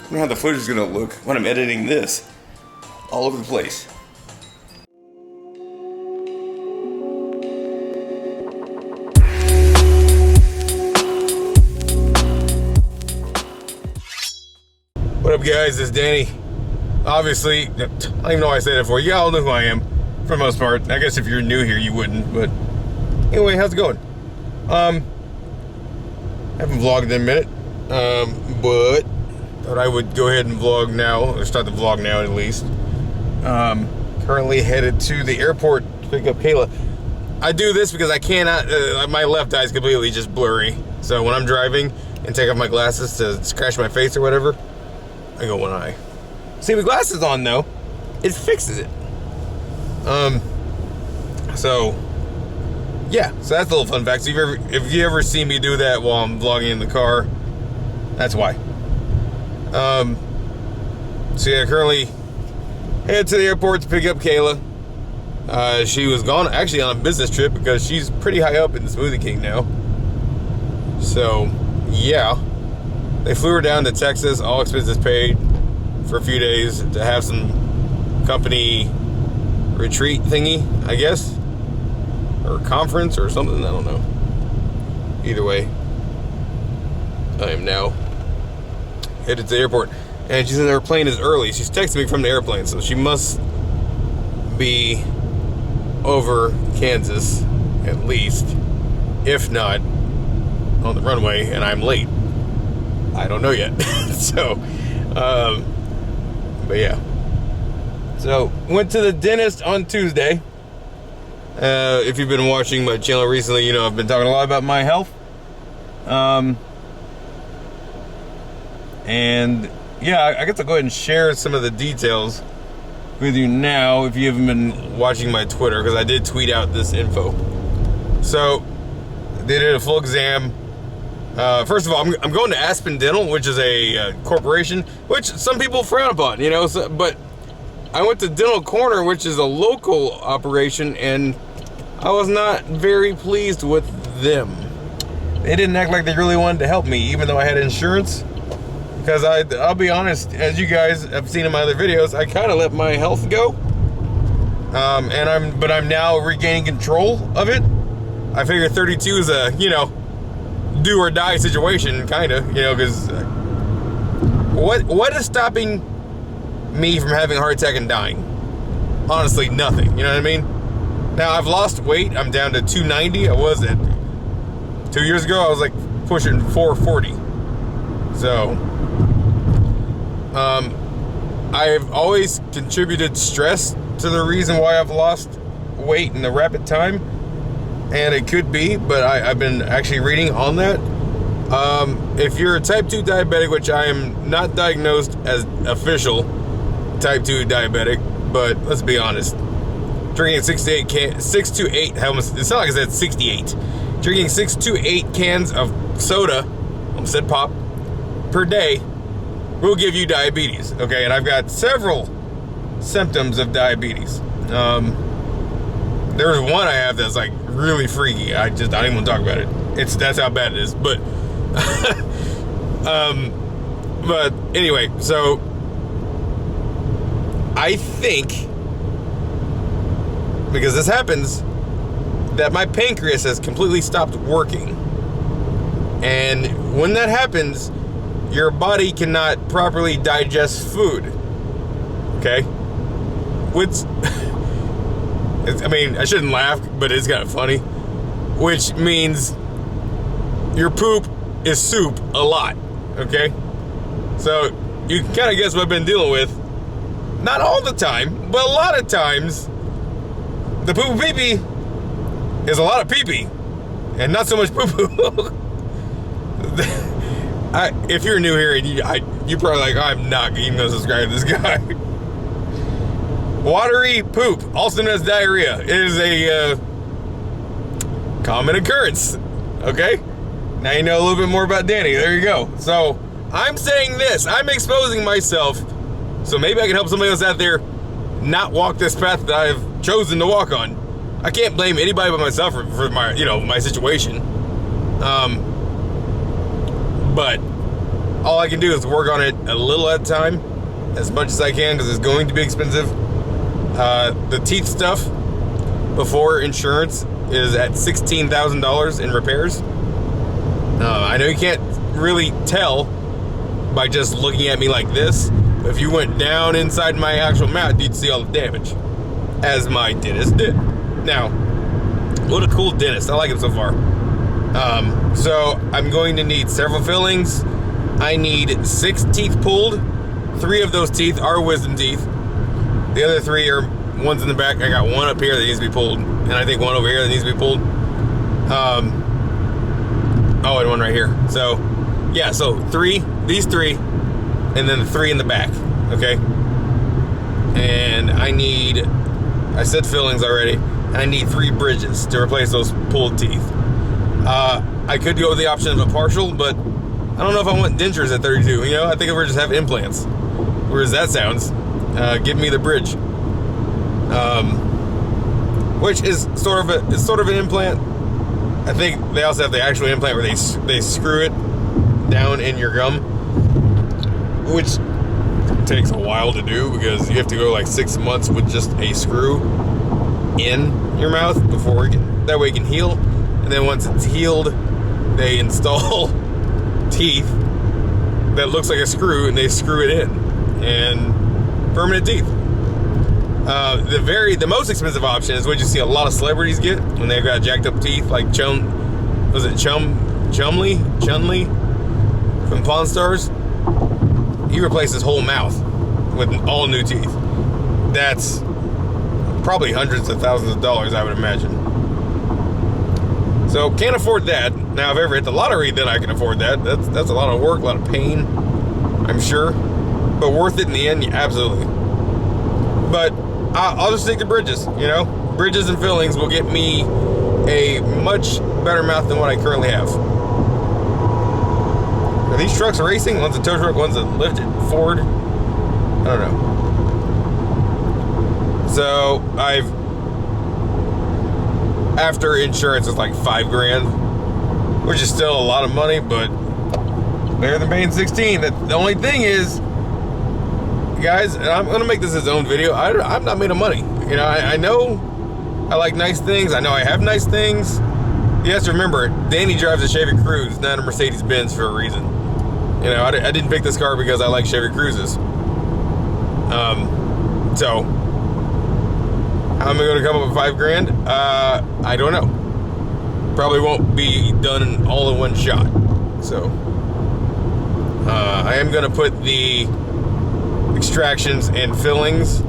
know how the footage is gonna look when I'm editing this all over the place. What up, guys? It's Danny. Obviously, I don't even know why I said it before. You all know who I am, for the most part. I guess if you're new here, you wouldn't. But anyway, how's it going? I haven't vlogged in a minute, but thought I would go ahead and vlog now, or start the vlog now at least. Currently headed to the airport to pick up Kayla. I do this because I cannot, my left eye is completely just blurry. So when I'm driving and take off my glasses to scratch my face or whatever, I go one eye. See, with glasses on though, it fixes it. So yeah, so that's a little fun fact. So if you ever see me do that while I'm vlogging in the car, that's why. So yeah, currently headed to the airport to pick up Kayla. She was gone actually on a business trip because she's pretty high up in the Smoothie King now. So yeah, they flew her down to Texas, all expenses paid, for a few days to have some company retreat thingy, I guess, or conference or something, I don't know. Either way, I am now headed to the airport, and she said her plane is early. She's texting me from the airplane, so she must be over Kansas at least, if not on the runway, and I'm late. I don't know yet. So but yeah, so went to the dentist on Tuesday. If you've been watching my channel recently, you know I've been talking a lot about my health. And yeah, I get to go ahead and share some of the details with you now if you haven't been watching my Twitter, because I did tweet out this info. So they did a full exam. First of all, I'm going to Aspen Dental, which is a corporation, which some people frown upon, you know, so, but I went to Dental Corner, which is a local operation, and I was not very pleased with them. They didn't act like they really wanted to help me, even though I had insurance. Because I'll be honest, as you guys have seen in my other videos, I kind of let my health go. But I'm now regaining control of it. I figure 32 is a, you know, do or die situation, kind of, you know, because what is stopping me from having a heart attack and dying? Honestly, nothing. You know what I mean? Now, I've lost weight. I'm down to 290. I was at 2 years ago. I was like pushing 440. So, I've always contributed stress to the reason why I've lost weight in a rapid time. And it could be, but I've been actually reading on that. If you're a type 2 diabetic, which I am not diagnosed as official type 2 diabetic, but let's be honest, drinking 6 to 8, it's not like I said 68. Drinking 6 to 8 cans of soda, almost said pop, per day will give you diabetes, okay? And I've got several symptoms of diabetes. There's one I have that's like really freaky. I don't even want to talk about it. That's how bad it is. But but anyway, so I think, because this happens, that my pancreas has completely stopped working. And when that happens, your body cannot properly digest food. Okay? Which I mean, I shouldn't laugh, but it's kind of funny. Which means your poop is soup a lot, okay? So you can kind of guess what I've been dealing with. Not all the time, but a lot of times, the poo-poo pee-pee is a lot of pee-pee, and not so much poo-poo. If you're new here, and you're probably like, I'm not even going to subscribe to this guy. Watery poop, also known as diarrhea, is a common occurrence. Okay? Now you know a little bit more about Danny. There you go. So, I'm saying this. I'm exposing myself, so maybe I can help somebody else out there not walk this path that I've chosen to walk on. I can't blame anybody but myself for my, my situation. But all I can do is work on it a little at a time, as much as I can, because it's going to be expensive. The teeth stuff before insurance is at $16,000 in repairs. I know you can't really tell by just looking at me like this, but if you went down inside my actual mouth, you'd see all the damage, as my dentist did. Now, what a cool dentist. I like him so far. So I'm going to need several fillings. I need 6 teeth pulled. 3 of those teeth are wisdom teeth. The other 3 are ones in the back. I got one up here that needs to be pulled, and I think one over here that needs to be pulled. Oh, and one right here. So, yeah, so 3, these 3, and then the 3 in the back, okay? And I said fillings already, and I need 3 bridges to replace those pulled teeth. I could go with the option of a partial, but I don't know if I want dentures at 32, you know? I think if we're just have implants. Whereas that sounds, give me the bridge. Which is sort of an implant. I think they also have the actual implant where they screw it down in your gum, which takes a while to do because you have to go like 6 months with just a screw in your mouth before that way it can heal. And then once it's healed, they install teeth that looks like a screw and they screw it in, and permanent teeth. The most expensive option is what you see a lot of celebrities get when they've got jacked up teeth, like Chun-Li from Pawn Stars. He replaced his whole mouth with all new teeth. That's probably hundreds of thousands of dollars, I would imagine. So can't afford that. Now, if I ever hit the lottery, then I can afford that. That's a lot of work, a lot of pain, I'm sure, but worth it in the end, yeah, absolutely. But I'll just stick to bridges, you know? Bridges and fillings will get me a much better mouth than what I currently have. Are these trucks racing? One's a tow truck, one's a lifted Ford. I don't know. So after insurance is like $5,000, which is still a lot of money, but better than paying 16. The only thing is, guys, and I'm gonna make this his own video, I'm not made of money. You know, I know I like nice things. I know I have nice things. You have to remember, Danny drives a Chevy Cruze, not a Mercedes-Benz, for a reason. You know, I didn't pick this car because I like Chevy Cruzes. So how am I going to come up with $5,000? I don't know. Probably won't be done all in one shot. So I am going to put the extractions and fillings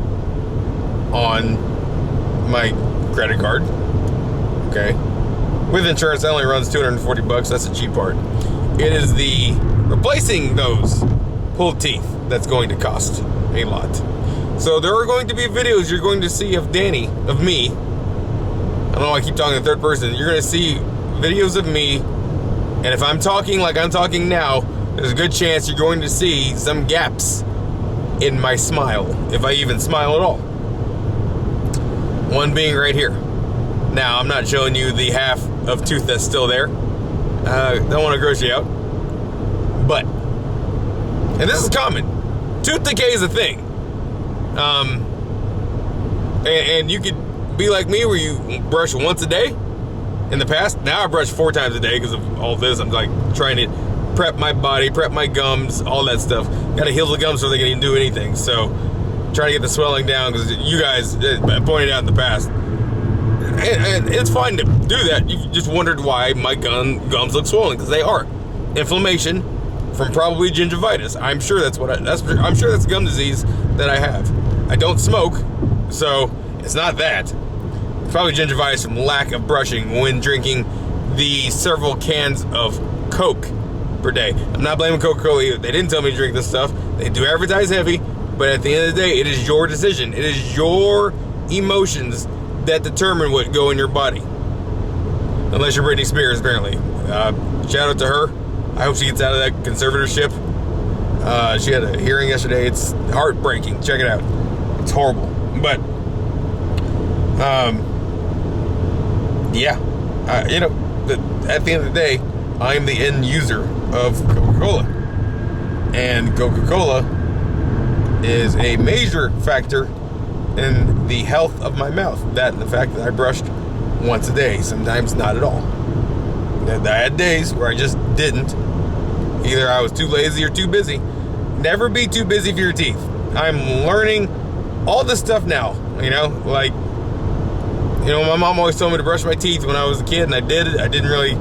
on my credit card. Okay. With insurance, that only runs $240. That's the cheap part. It is the replacing those pulled teeth that's going to cost a lot. So there are going to be videos you're going to see of Danny, of me. I don't know why I keep talking in third person. You're going to see videos of me, and if I'm talking like I'm talking now, there's a good chance you're going to see some gaps in my smile, if I even smile at all. One being right here. Now, I'm not showing you the half of tooth that's still there. Don't want to gross you out. But, and this is common, tooth decay is a thing. And you could be like me where you brush once a day. In the past, now I brush 4 times a day because of all this. I'm like trying to prep my body, prep my gums, all that stuff. Got to heal the gums so they can even do anything. So, trying to get the swelling down because you guys pointed out in the past. And it's fine to do that. You just wondered why my gums look swollen, because they are. Inflammation from probably gingivitis. I'm sure that's I'm sure that's gum disease that I have. I don't smoke, so it's not that. It's probably gingivitis from lack of brushing when drinking the several cans of Coke per day. I'm not blaming Coca-Cola either. They didn't tell me to drink this stuff. They do advertise heavy, but at the end of the day, it is your decision. It is your emotions that determine what go in your body. Unless you're Britney Spears, apparently. Shout out to her. I hope she gets out of that conservatorship. She had a hearing yesterday. It's heartbreaking. Check it out. It's horrible. But, yeah. You know, at the end of the day, I'm the end user of Coca-Cola. And Coca-Cola is a major factor in the health of my mouth. That and the fact that I brushed once a day, sometimes not at all. I had days where I just didn't. Either I was too lazy or too busy. Never be too busy for your teeth. I'm learning all this stuff now, you know, like, you know, my mom always told me to brush my teeth when I was a kid, and I did it. I didn't really,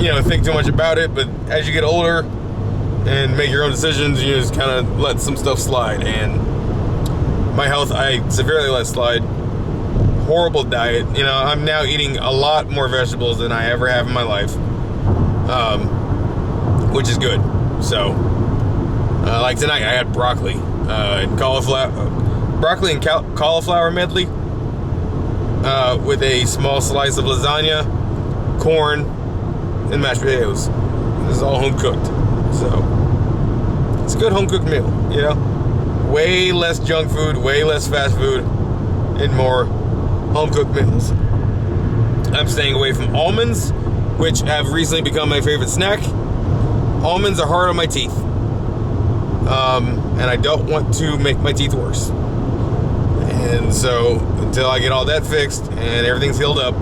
you know, think too much about it, but as you get older and make your own decisions, you just kind of let some stuff slide, and my health, I severely let slide. Horrible diet. You know, I'm now eating a lot more vegetables than I ever have in my life, which is good. So, like tonight, I had broccoli and cauliflower medley with a small slice of lasagna, corn, and mashed potatoes. This is all home cooked, so it's a good home cooked meal. You know, way less junk food, way less fast food, and more home cooked meals. I'm staying away from almonds, which have recently become my favorite snack. Almonds are hard on my teeth, and I don't want to make my teeth worse. And so until I get all that fixed and everything's healed up,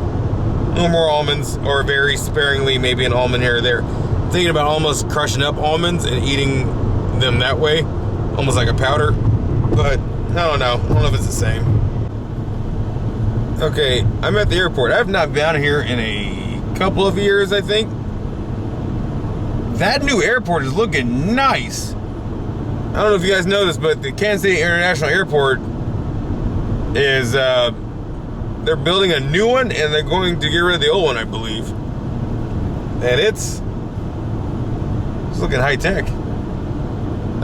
no more almonds, or very sparingly maybe an almond here or there. I'm thinking about almost crushing up almonds and eating them that way, almost like a powder, but I don't know if it's the same. Okay, I'm at the airport. I've not been down here in a couple of years, I think. That new airport is looking nice. I don't know if you guys know this, but the Kansas City International Airport is, they're building a new one, and they're going to get rid of the old one, I believe. And it's looking high tech.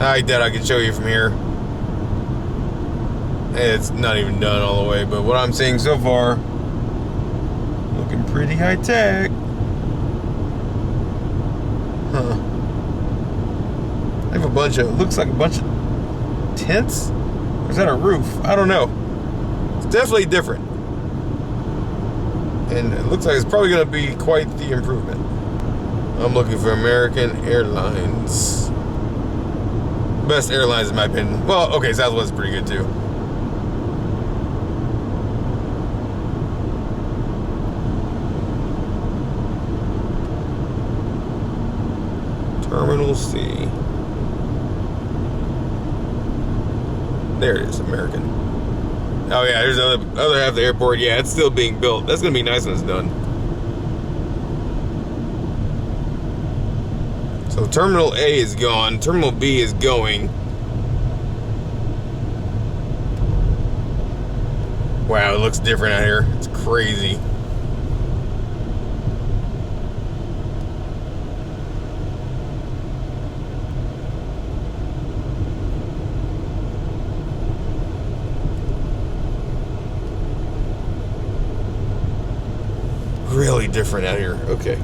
I doubt I can show you from here. It's not even done all the way, but what I'm seeing so far, looking pretty high tech. Huh. They have looks like a bunch of tents? Or is that a roof? I don't know. It's definitely different. And it looks like it's probably going to be quite the improvement. I'm looking for American Airlines. Best airlines in my opinion. Well, okay, Southwest is pretty good too. Terminal C. There it is, American. Oh yeah, there's the other half of the airport. Yeah, it's still being built. That's gonna be nice when it's done. So Terminal A is gone. Terminal B is going. Wow, it looks different out here. It's crazy. Really different out here. Okay.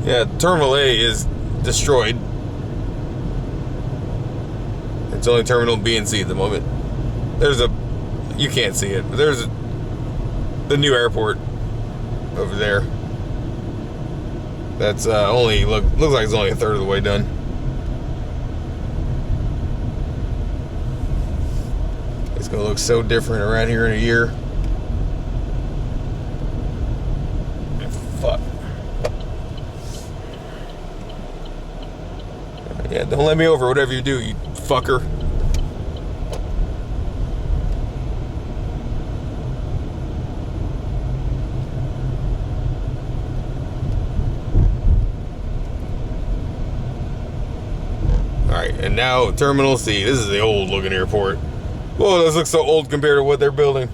Yeah, Terminal A is destroyed. It's only Terminal B and C at the moment. You can't see it, but there's the new airport over there. That's looks like it's only a third of the way done. It's gonna look so different around here in a year. Fuck. Yeah, don't let me over, whatever you do, you fucker. And now Terminal C. This is the old looking airport. Whoa, this looks so old compared to what they're building.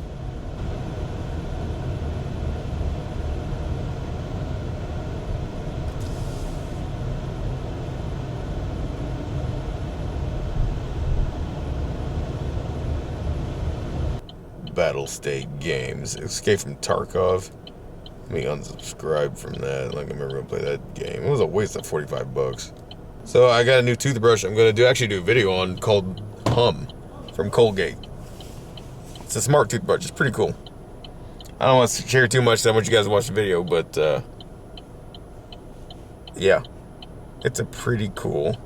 Battle State Games. Escape from Tarkov. Let me unsubscribe from that. Like, I'm never gonna play that game. It was a waste of $45. So I got a new toothbrush I'm gonna actually do a video on called Hum. from Colgate. It's a smart toothbrush. It's pretty cool. I don't want to share too much, so I want you guys to watch the video, but yeah, it's a pretty cool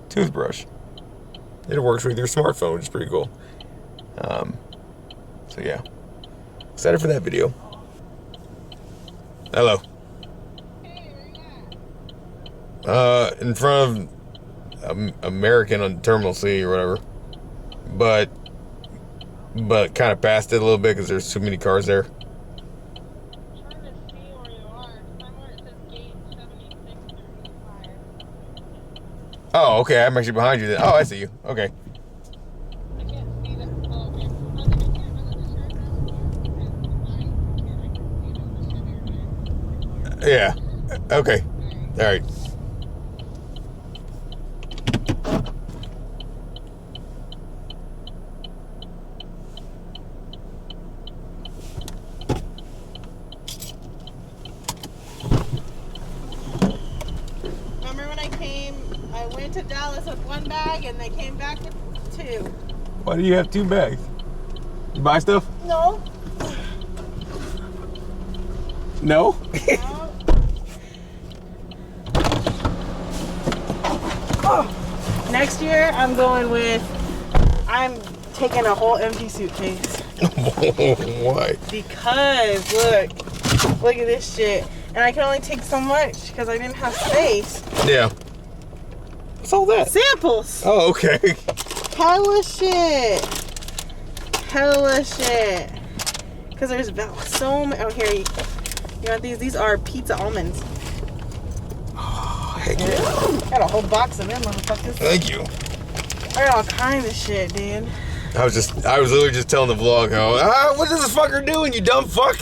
toothbrush. It works with your smartphone, which is pretty cool. So yeah, excited for that video. Hello. In front of American on Terminal C or whatever, but kind of past it a little bit because there's too many cars there. I'm trying to see where you are. I'm where it says gate 7635. Oh, okay. I'm actually behind you then. Oh, I see you. Okay. I can't see that. Oh, okay. I was like, I can't really just share this with you. I can see Yeah. Okay. All right. Remember when I went to Dallas with one bag and they came back with two? Why do you have two bags? You buy stuff? No. No? Oh. Next year, I'm taking a whole empty suitcase. Why? Because, look at this shit. And I can only take so much because I didn't have space. Yeah. What's all that? Samples. Oh, okay. Hella shit. Hella shit. Because there's so many. Oh, here, you want these? These are pizza almonds. Oh, heck yeah. Got a whole box of them, motherfuckers. Thank you. I got all kinds of shit, dude. I was literally just telling the vlog how, what is this fucker doing, you dumb fuck?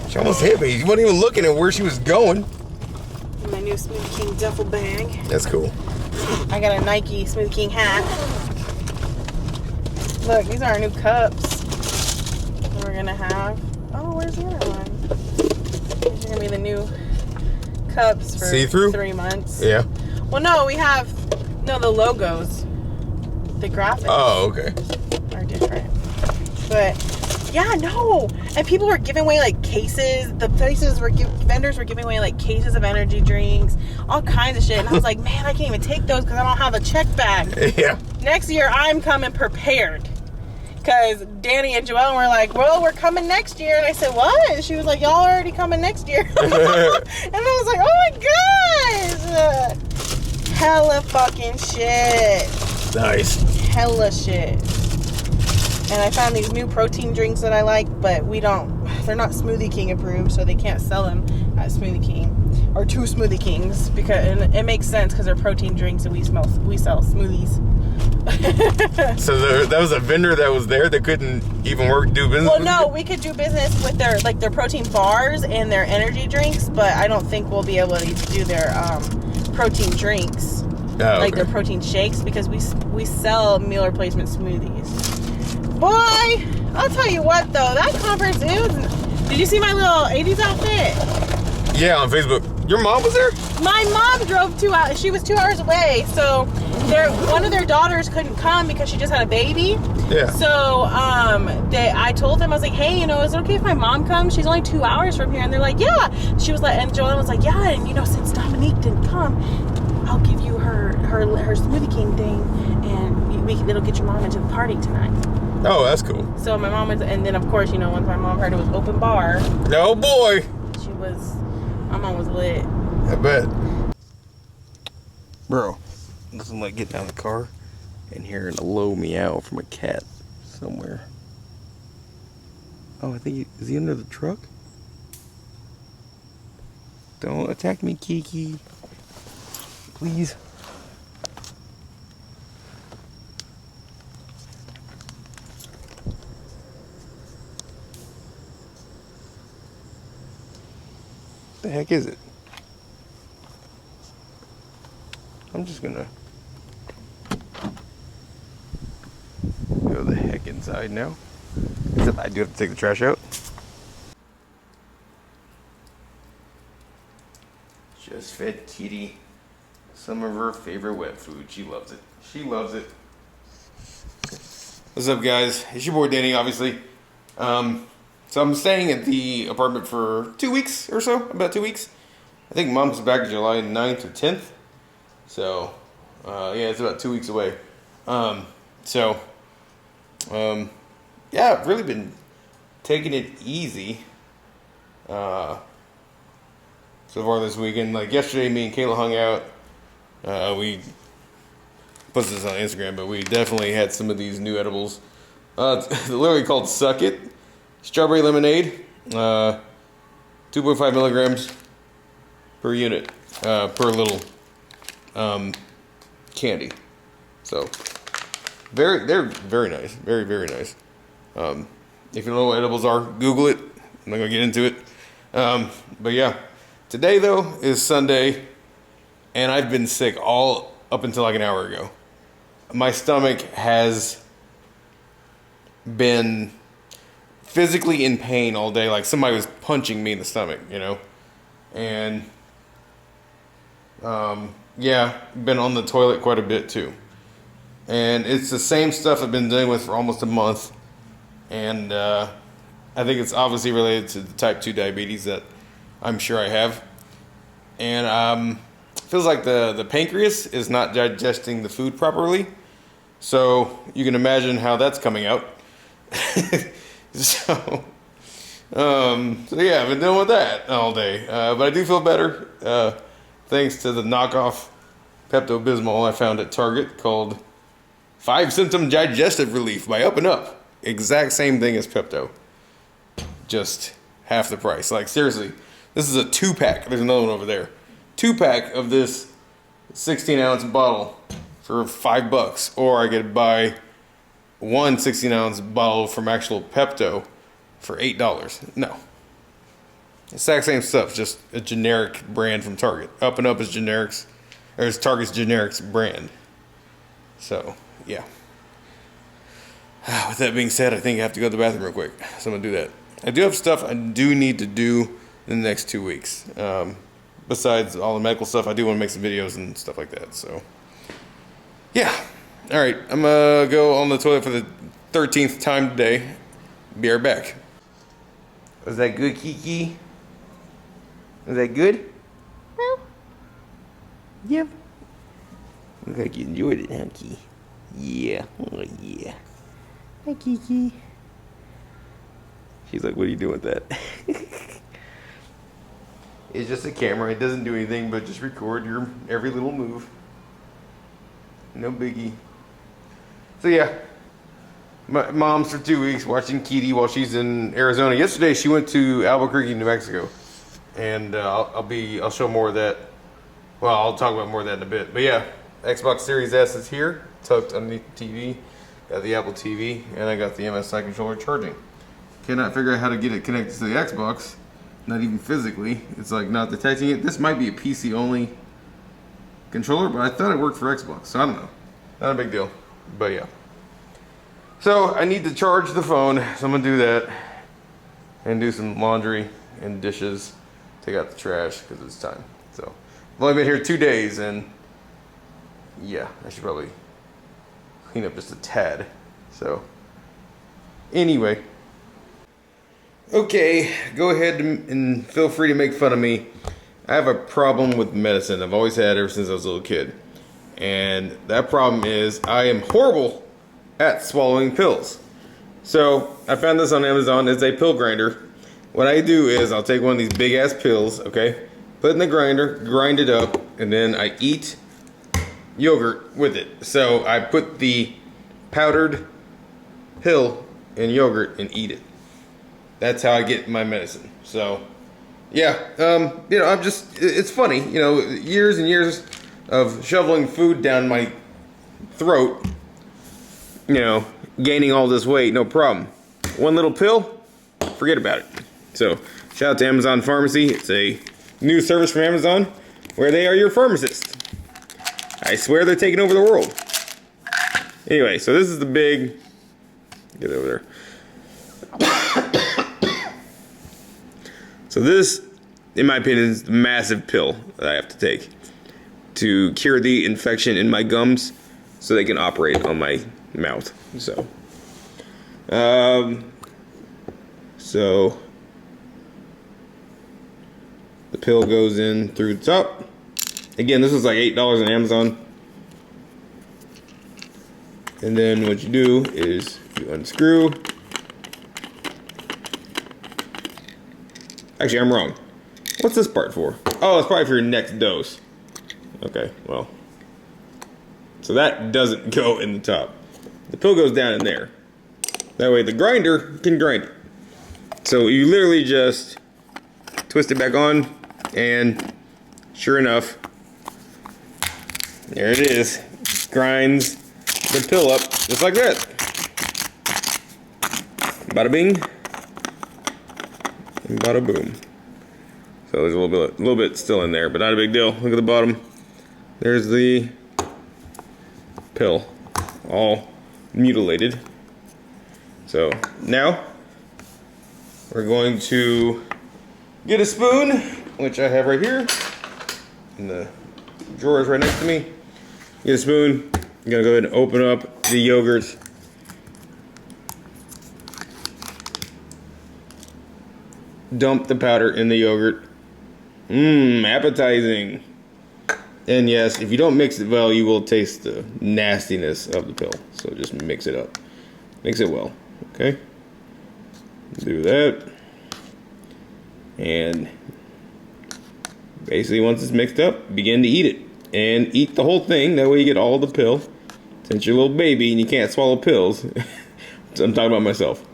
She almost hit me. She wasn't even looking at where she was going. My new Smoothie King duffel bag. That's cool. I got a Nike Smoothie King hat. Look, these are our new cups we're gonna have. Oh, where's the other one? These are gonna be the new cups for see-through? 3 months. Yeah. Well, no, the logos. The graphics. Oh, okay. Are different. But yeah, no. And people were giving away like cases. Vendors were giving away like cases of energy drinks, all kinds of shit. And I was like, man, I can't even take those because I don't have a check bag. Yeah. Next year, I'm coming prepared. Because Danny and Joelle were like, well, we're coming next year. And I said, what? And she was like, y'all already coming next year. And I was like, oh my gosh. Hella fucking shit. Nice. Hella shit. And I found these new protein drinks that I like, but they're not Smoothie King approved, so they can't sell them at Smoothie King. Or two Smoothie Kings, and it makes sense because they're protein drinks and we sell smoothies. So that was a vendor that was there that couldn't even do business. Well, no, we could do business with their protein bars and their energy drinks, but I don't think we'll be able to do their protein drinks, like their protein shakes, because we sell meal replacement smoothies. Boy, I'll tell you what though, that conference, did you see my little 80s outfit? Yeah, on Facebook. Your mom was there? My mom drove 2 hours. She was 2 hours away. So one of their daughters couldn't come because she just had a baby. Yeah. So I told them, I was like, hey, is it okay if my mom comes? She's only 2 hours from here. And they're like, yeah. She was like, and Joanne was like, yeah. And since Dominique didn't come, I'll give you her Smoothie King thing, and it'll get your mom into the party tonight. Oh, that's cool. So my mom was, and then of course, once my mom heard it was open bar. Oh boy. My mom was lit. I bet. Bro, nothing like getting out of the car and hearing a low meow from a cat somewhere. Oh, I think is he under the truck? Don't attack me, Kiki. Please. What the heck is it? I'm just gonna go the heck inside now. Except I do have to take the trash out. Just fed Kitty some of her favorite wet food. She loves it. She loves it. What's up, guys? It's your boy Danny, obviously. So I'm staying at the apartment for 2 weeks or so, about 2 weeks. I think Mom's back July 9th or 10th. So, yeah, it's about 2 weeks away. Yeah, I've really been taking it easy so far this weekend. Like yesterday, me and Kayla hung out. We posted this on Instagram, but we definitely had some of these new edibles. It's literally called Suck It. Strawberry lemonade, 2.5 milligrams per unit, per little candy. So they're very nice, very, very nice. If you know what edibles are, Google it. I'm not gonna get into it. But yeah, today though is Sunday, and I've been sick all up until like an hour ago. My stomach has been physically in pain all day, like somebody was punching me in the stomach, you know. And yeah, been on the toilet quite a bit too. And it's the same stuff I've been dealing with for almost a month. And I think it's obviously related to the type 2 diabetes that I'm sure I have. And feels like the pancreas is not digesting the food properly. So you can imagine how that's coming out. So yeah, I've been dealing with that all day. But I do feel better thanks to the knockoff Pepto-Bismol I found at Target called 5 Symptom Digestive Relief by Up and Up. Exact same thing as Pepto. Just half the price. Like seriously, this is a 2-pack. There's another one over there. 2-pack of this 16-ounce bottle for $5, or I could buy one 16-ounce bottle from actual Pepto for $8. No. Exact same stuff, just a generic brand from Target. Up and Up is generics, or it's Target's generics brand. So, yeah. With that being said, I think I have to go to the bathroom real quick. So I'm going to do that. I do have stuff I do need to do in the next 2 weeks. Besides all the medical stuff, I do want to make some videos and stuff like that. So, yeah. All right, I'm going to go on the toilet for the 13th time today. Be right back. Was that good, Kiki? Was that good? Well, yep. Looks like you enjoyed it, huh, Kiki? Yeah. Oh, yeah. Hi, Kiki. She's like, what are you doing with that? It's just a camera. It doesn't do anything but just record your every little move. No biggie. So yeah, my mom's for 2 weeks watching Kitty while she's in Arizona. Yesterday she went to Albuquerque, New Mexico, and I'll show more of that. Well, I'll talk about more of that in a bit. But yeah, Xbox Series S is here, tucked underneath the TV. Got the Apple TV, and I got the MSI controller charging. Cannot figure out how to get it connected to the Xbox. Not even physically. It's like not detecting it. This might be a PC only controller, but I thought it worked for Xbox, so I don't know. Not a big deal. But yeah. So I need to charge the phone, so I'm gonna do that and do some laundry and dishes, take out the trash because it's time. So I've only been here 2 days, and yeah, I should probably clean up just a tad. So anyway, okay, go ahead and feel free to make fun of me. I have a problem with medicine. I've always had ever since I was a little kid. And that problem is I am horrible at swallowing pills. So I found this on Amazon. It's a pill grinder. What I do is I'll take one of these big ass pills, okay, put it in the grinder, grind it up, and then I eat yogurt with it. So I put the powdered pill in yogurt and eat it. That's how I get my medicine. So yeah, you know, it's funny, you know, years and years of shoveling food down my throat, you know, gaining all this weight, no problem. One little pill, forget about it. So, shout out to Amazon Pharmacy. It's a new service from Amazon where they are your pharmacist. I swear they're taking over the world. Anyway, so this is the big, get over there. So this, in my opinion, is the massive pill that I have to take to cure the infection in my gums so they can operate on my mouth. So the pill goes in through the top. Again, this was like $8 on Amazon. And then what you do is you unscrew. Actually, I'm wrong. What's this part for? Oh, it's probably for your next dose. Okay, well. So that doesn't go in the top. The pill goes down in there. That way the grinder can grind it. So you literally just twist it back on, and sure enough, there it is. Grinds the pill up just like that. Bada bing, and bada boom. So there's a little bit still in there, but not a big deal. Look at the bottom. There's the pill, all mutilated. So now we're going to get a spoon, which I have right here in the drawers right next to me. Get a spoon. I'm gonna go ahead and open up the yogurt. Dump the powder in the yogurt. Appetizing. And yes, if you don't mix it well, you will taste the nastiness of the pill. So just mix it up. Mix it well. Okay? Do that. And basically once it's mixed up, begin to eat it. And eat the whole thing. That way you get all the pill. Since you're a little baby and you can't swallow pills. So I'm talking about myself.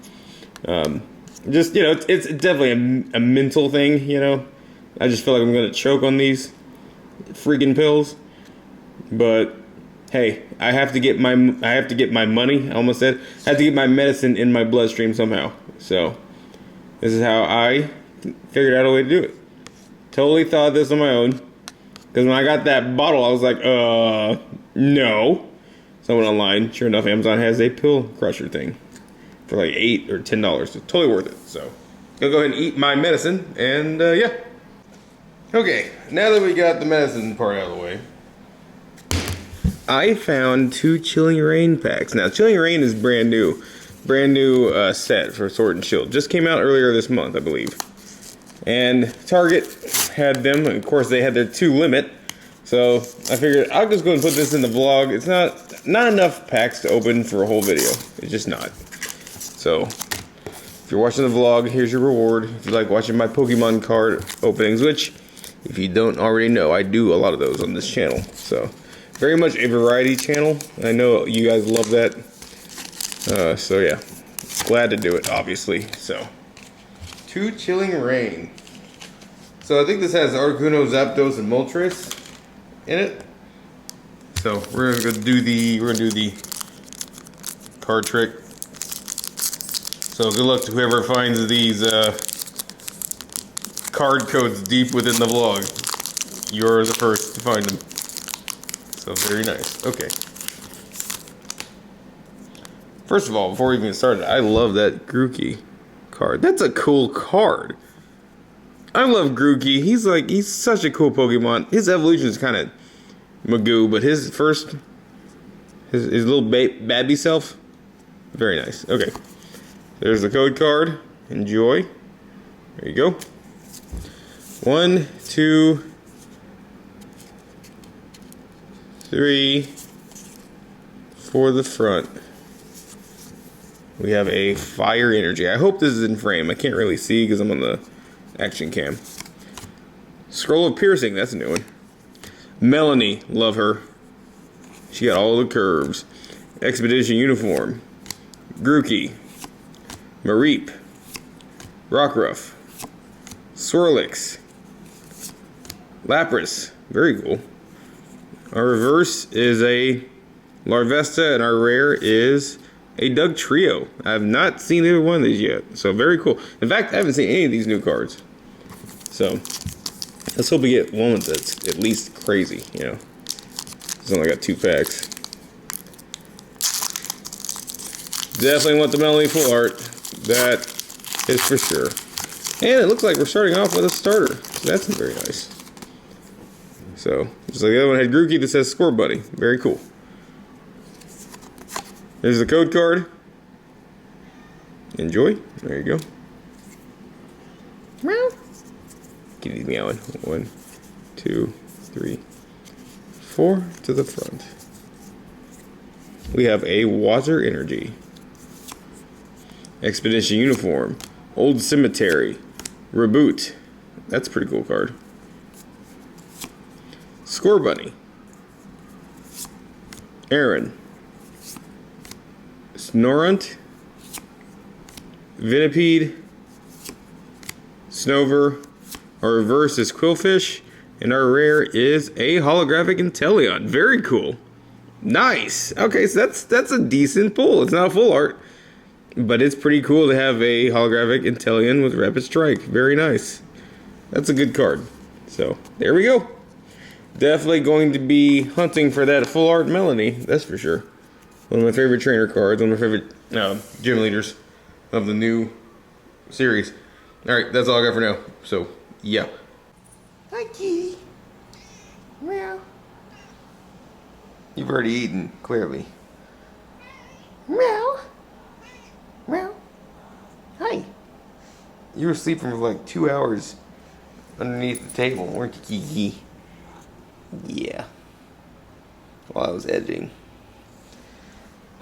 Just, you know, it's definitely a mental thing, you know. I just feel like I'm going to choke on these freaking pills. But hey, I have to get my money. I almost said I have to get my medicine in my bloodstream somehow. So this is how I figured out a way to do it. Totally thought of this on my own. Because when I got that bottle, I was like, no. So I went online. Sure enough, Amazon has a pill crusher thing for like $8 or $10. It's totally worth it. So I'll go ahead and eat my medicine. And yeah. Okay, now that we got the medicine part out of the way, I found 2 Chilling Reign packs. Now, Chilling Reign is brand new set for Sword and Shield. Just came out earlier this month, I believe. And Target had them. And of course, they had their 2 limit. So I figured I'll just go and put this in the vlog. It's not enough packs to open for a whole video. It's just not. So if you're watching the vlog, here's your reward. If you like watching my Pokemon card openings, which if you don't already know, I do a lot of those on this channel. So very much a variety channel. I know you guys love that. So yeah, glad to do it, obviously. So 2 Chilling Reign. So I think this has Articuno, Zapdos, and Moltres in it. So we're gonna do the card trick. So good luck to whoever finds these card codes deep within the vlog. You're the first to find them. So very nice. Okay. First of all, before we even started, I love that Grookey card. That's a cool card. I love Grookey. He's such a cool Pokemon. His evolution is kind of magoo, but his little babby self, very nice. Okay. There's the code card. Enjoy. There you go. 1, 2, 3 for the front. We have a Fire Energy. I hope this is in frame. I can't really see because I'm on the action cam. Scroll of Piercing. That's a new one. Melanie. Love her. She got all the curves. Expedition Uniform. Grookey. Mareep. Rockruff. Swirlix. Lapras. Very cool. Our reverse is a Larvesta, and our rare is a Doug Trio. I have not seen either one of these yet, so very cool. In fact, I haven't seen any of these new cards. So let's hope we get one that's at least crazy, you know. It's only got 2 packs. Definitely want the Melanie full art. That is for sure. And it looks like we're starting off with a starter. So that's very nice. So, just like the other one had Grookey that says Score Buddy. Very cool. There's the code card. Enjoy. There you go. Meow. Kitty's meowing. 1, 2, 3, 4 to the front. We have a Water Energy. Expedition Uniform. Old Cemetery. Reboot. That's a pretty cool card. Score Bunny. Aaron. Snorunt. Venipede. Snover. Our reverse is Quillfish. And our rare is a holographic Inteleon. Very cool. Nice. Okay, so that's a decent pull. It's not full art, but it's pretty cool to have a holographic Inteleon with Rapid Strike. Very nice. That's a good card. So there we go. Definitely going to be hunting for that full art Melanie. That's for sure. One of my favorite trainer cards. One of my favorite gym leaders of the new series. All right, that's all I got for now. So yeah. Hi, kitty. Meow. You've already eaten, clearly. Meow. Meow. Hi. You were sleeping for like 2 hours underneath the table, weren't you, Kiki? Yeah. While I was editing.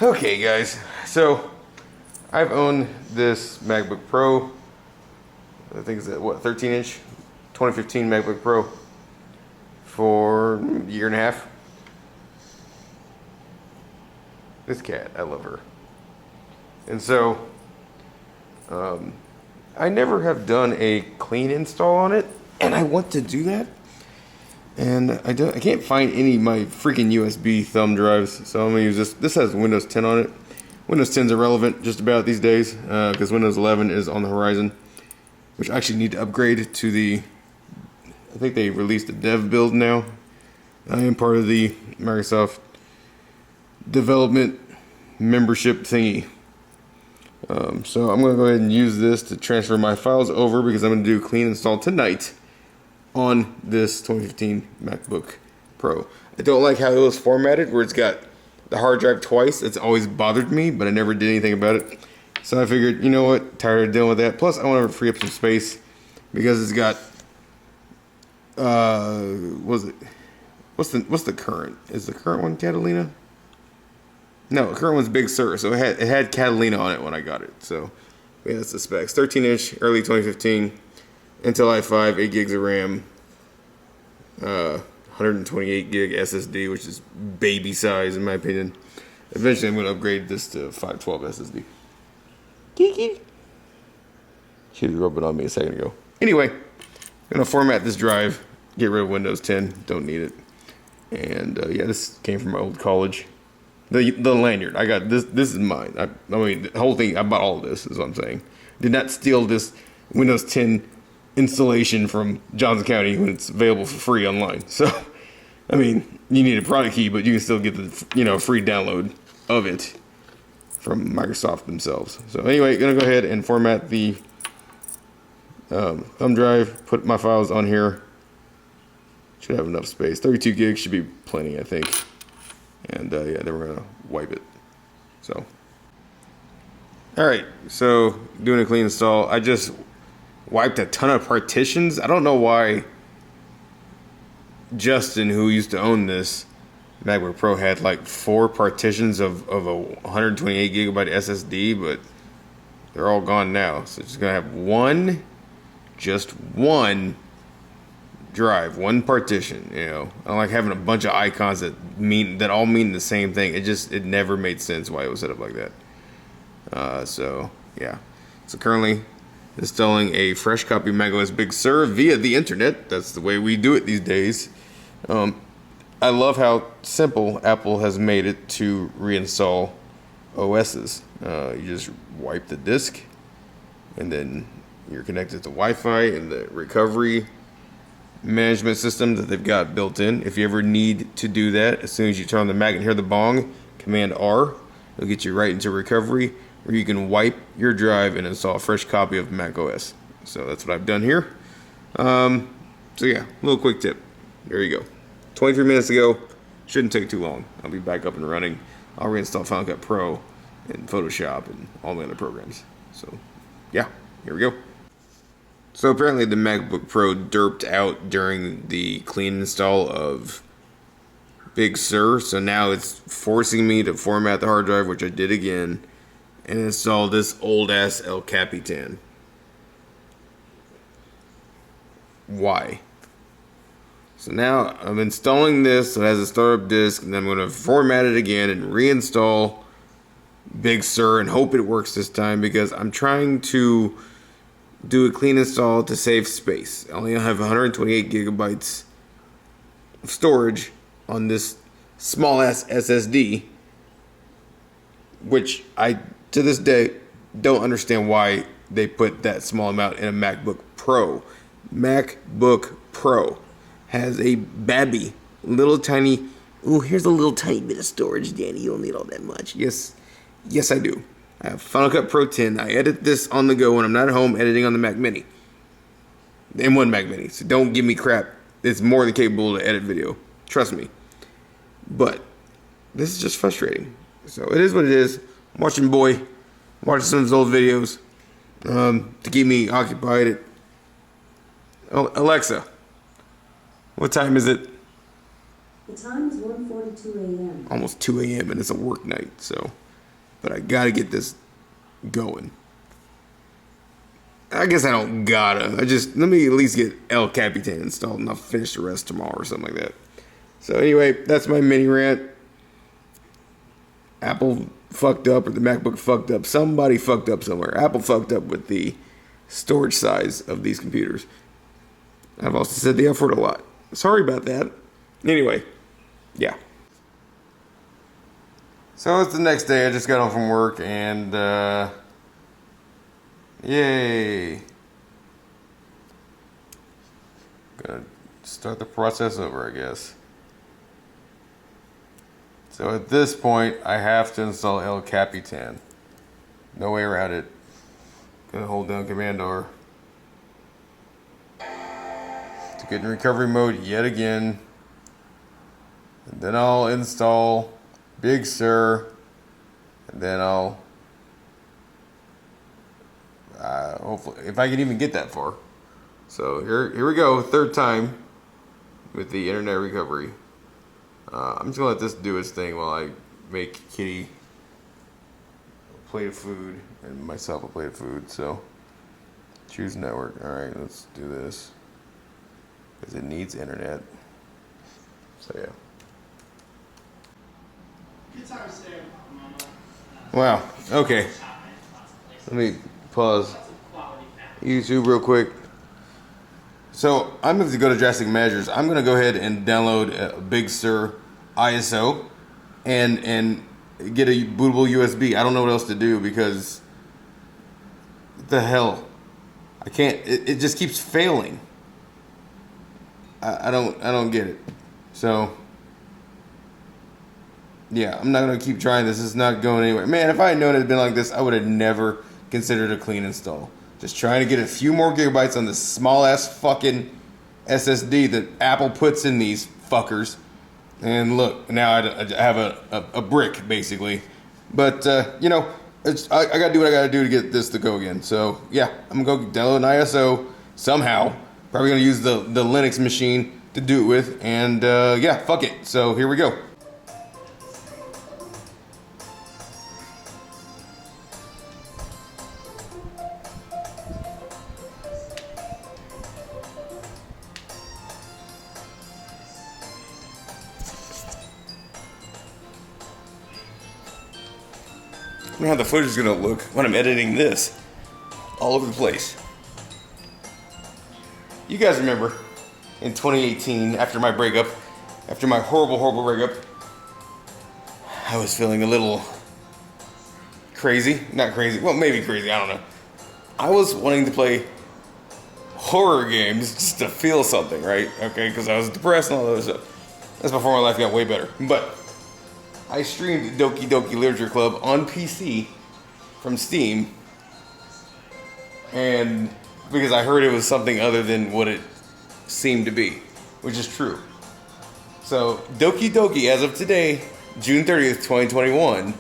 Okay, guys. So, I've owned this MacBook Pro. I think it's what, 13-inch? 2015 MacBook Pro for a year and a half. This cat, I love her. And so, I never have done a clean install on it, and I want to do that. And I can't find any of my freaking USB thumb drives, so I'm gonna use this. This has Windows 10 on it. Windows 10 is irrelevant just about these days, because Windows 11 is on the horizon, which I actually need to upgrade to the, I think they released a dev build now. I am part of the Microsoft development membership thingy. So I'm going to go ahead and use this to transfer my files over, because I'm going to do clean install tonight on this 2015 MacBook Pro. I don't like how it was formatted, where it's got the hard drive twice. It's always bothered me, but I never did anything about it. So I figured, you know what, tired of dealing with that. Plus I want to free up some space, because it's got what's the current? Is the current one Catalina? No, the current one's Big Sur, so it had Catalina on it when I got it. So yeah, that's the specs. 13-inch, early 2015, Intel i5, 8 gigs of RAM, 128 gig SSD, which is baby size in my opinion. Eventually, I'm going to upgrade this to 512 SSD. Kiki. She was rubbing on me a second ago. Anyway, I'm going to format this drive, get rid of Windows 10, don't need it. And yeah, this came from my old college. The lanyard, I got this. This is mine. I mean, the whole thing. I bought all of this. Is what I'm saying. Did not steal this Windows 10 installation from Johnson County when it's available for free online. So, I mean, you need a product key, but you can still get the free download of it from Microsoft themselves. So anyway, gonna go ahead and format the thumb drive. Put my files on here. Should have enough space. 32 gigs should be plenty, I think. And yeah, then we're gonna wipe it. So, all right. So doing a clean install. I just wiped a ton of partitions. I don't know why Justin, who used to own this MacBook Pro, had like 4 partitions of a 128 gigabyte SSD, but they're all gone now. So it's just gonna have just one drive, one partition. I don't like having a bunch of icons that all mean the same thing. It never made sense why it was set up like that. So yeah, so currently installing a fresh copy of macOS Big Sur via the internet. That's the way we do it these days. I love how simple Apple has made it to reinstall OSs. You just wipe the disk, and then you're connected to Wi-Fi and the recovery management system that they've got built in. If you ever need to do that, as soon as you turn on the Mac and hear the bong, Command R, it'll get you right into recovery, where you can wipe your drive and install a fresh copy of Mac OS. So that's what I've done here. So yeah, a little quick tip. There you go. 23 minutes ago. Shouldn't take too long. I'll be back up and running. I'll reinstall Final Cut Pro and Photoshop and all my other programs. So, yeah, here we go. So apparently the MacBook Pro derped out during the clean install of Big Sur. So now it's forcing me to format the hard drive, which I did again, and install this old-ass El Capitan. Why? So now I'm installing this, so it has a startup disk, and then I'm going to format it again and reinstall Big Sur and hope it works this time, because I'm trying to do a clean install to save space. I only have 128 gigabytes of storage on this small ass SSD, which I, to this day, don't understand why they put that small amount in a MacBook Pro. MacBook Pro has a babby, little tiny, oh, here's a little tiny bit of storage, Danny. You don't need all that much. Yes, I do. I have Final Cut Pro 10. I edit this on the go when I'm not at home editing on the Mac Mini. The M1 Mac Mini. So don't give me crap. It's more than capable to edit video. Trust me. But this is just frustrating. So it is what it is. I'm watching watching some of his old videos to keep me occupied. Oh, Alexa, what time is it? The time is 1:42 a.m. Almost 2 a.m. and it's a work night, so. But I gotta get this going. I guess I don't gotta. Let me at least get El Capitan installed and I'll finish the rest tomorrow or something like that. So anyway, that's my mini rant. Apple fucked up, or the MacBook fucked up. Somebody fucked up somewhere. Apple fucked up with the storage size of these computers. I've also said the F word a lot. Sorry about that. Anyway, yeah. So it's the next day. I just got home from work and, yay. Gonna start the process over, I guess. So at this point, I have to install El Capitan. No way around it. Gonna hold down Command R to get in recovery mode yet again. And then I'll install Big Sur, and then I'll hopefully, if I can even get that far. So here we go, third time with the internet recovery. I'm just gonna let this do its thing while I make Kitty a plate of food and myself a plate of food. So choose network. All right, let's do this because it needs internet. So yeah. Wow, okay. Let me pause YouTube real quick. So I'm going to go to drastic measures. I'm going to go ahead and download a Big Sur ISO and get a bootable USB. I don't know what else to do because what the hell? I can't, it just keeps failing. I don't get it. So yeah, I'm not going to keep trying this. It's not going anywhere. Man, if I had known it had been like this, I would have never considered a clean install. Just trying to get a few more gigabytes on this small-ass fucking SSD that Apple puts in these fuckers. And look, now I have a brick, basically. But, you know, I got to do what I got to do to get this to go again. So, yeah, I'm going to go download an ISO somehow. Probably going to use the Linux machine to do it with. And, yeah, fuck it. So, here we go. I wonder how the footage is going to look when I'm editing this all over the place. You guys remember in 2018, after my breakup, after my horrible breakup, I was feeling a little crazy. Not crazy, well, maybe crazy, I don't know. I was wanting to play horror games just to feel something, right? Okay, because I was depressed and all that other stuff. That's before my life got way better. But I streamed Doki Doki Literature Club on PC from Steam, and because I heard it was something other than what it seemed to be, which is true. So, Doki Doki, as of today, June 30th, 2021,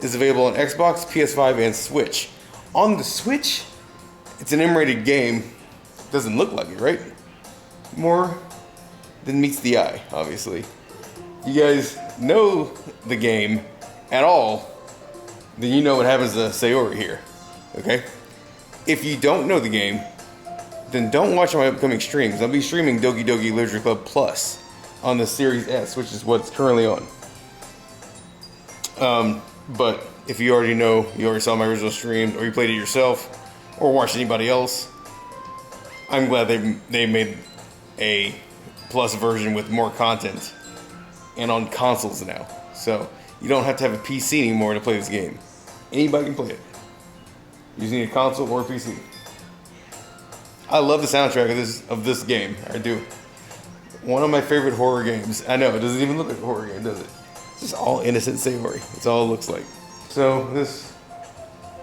is available on Xbox, PS5, and Switch. On the Switch, it's an M-rated game. Doesn't look like it, right? More than meets the eye, obviously. You guys know the game at all, then you know what happens to Sayori here, okay? If you don't know the game, then don't watch my upcoming streams. I'll be streaming Doki Doki Literature Club Plus on the Series S, which is what's currently on. But if you already know, you already saw my original stream, or you played it yourself, or watched anybody else, I'm glad they made a Plus version with more content, and on consoles now. So you don't have to have a PC anymore to play this game. Anybody can play it. You just need a console or a PC. I love the soundtrack of this game. I do. One of my favorite horror games. I know, it doesn't even look like a horror game, does it? It's just all innocent Sayori. That's all it looks like. So this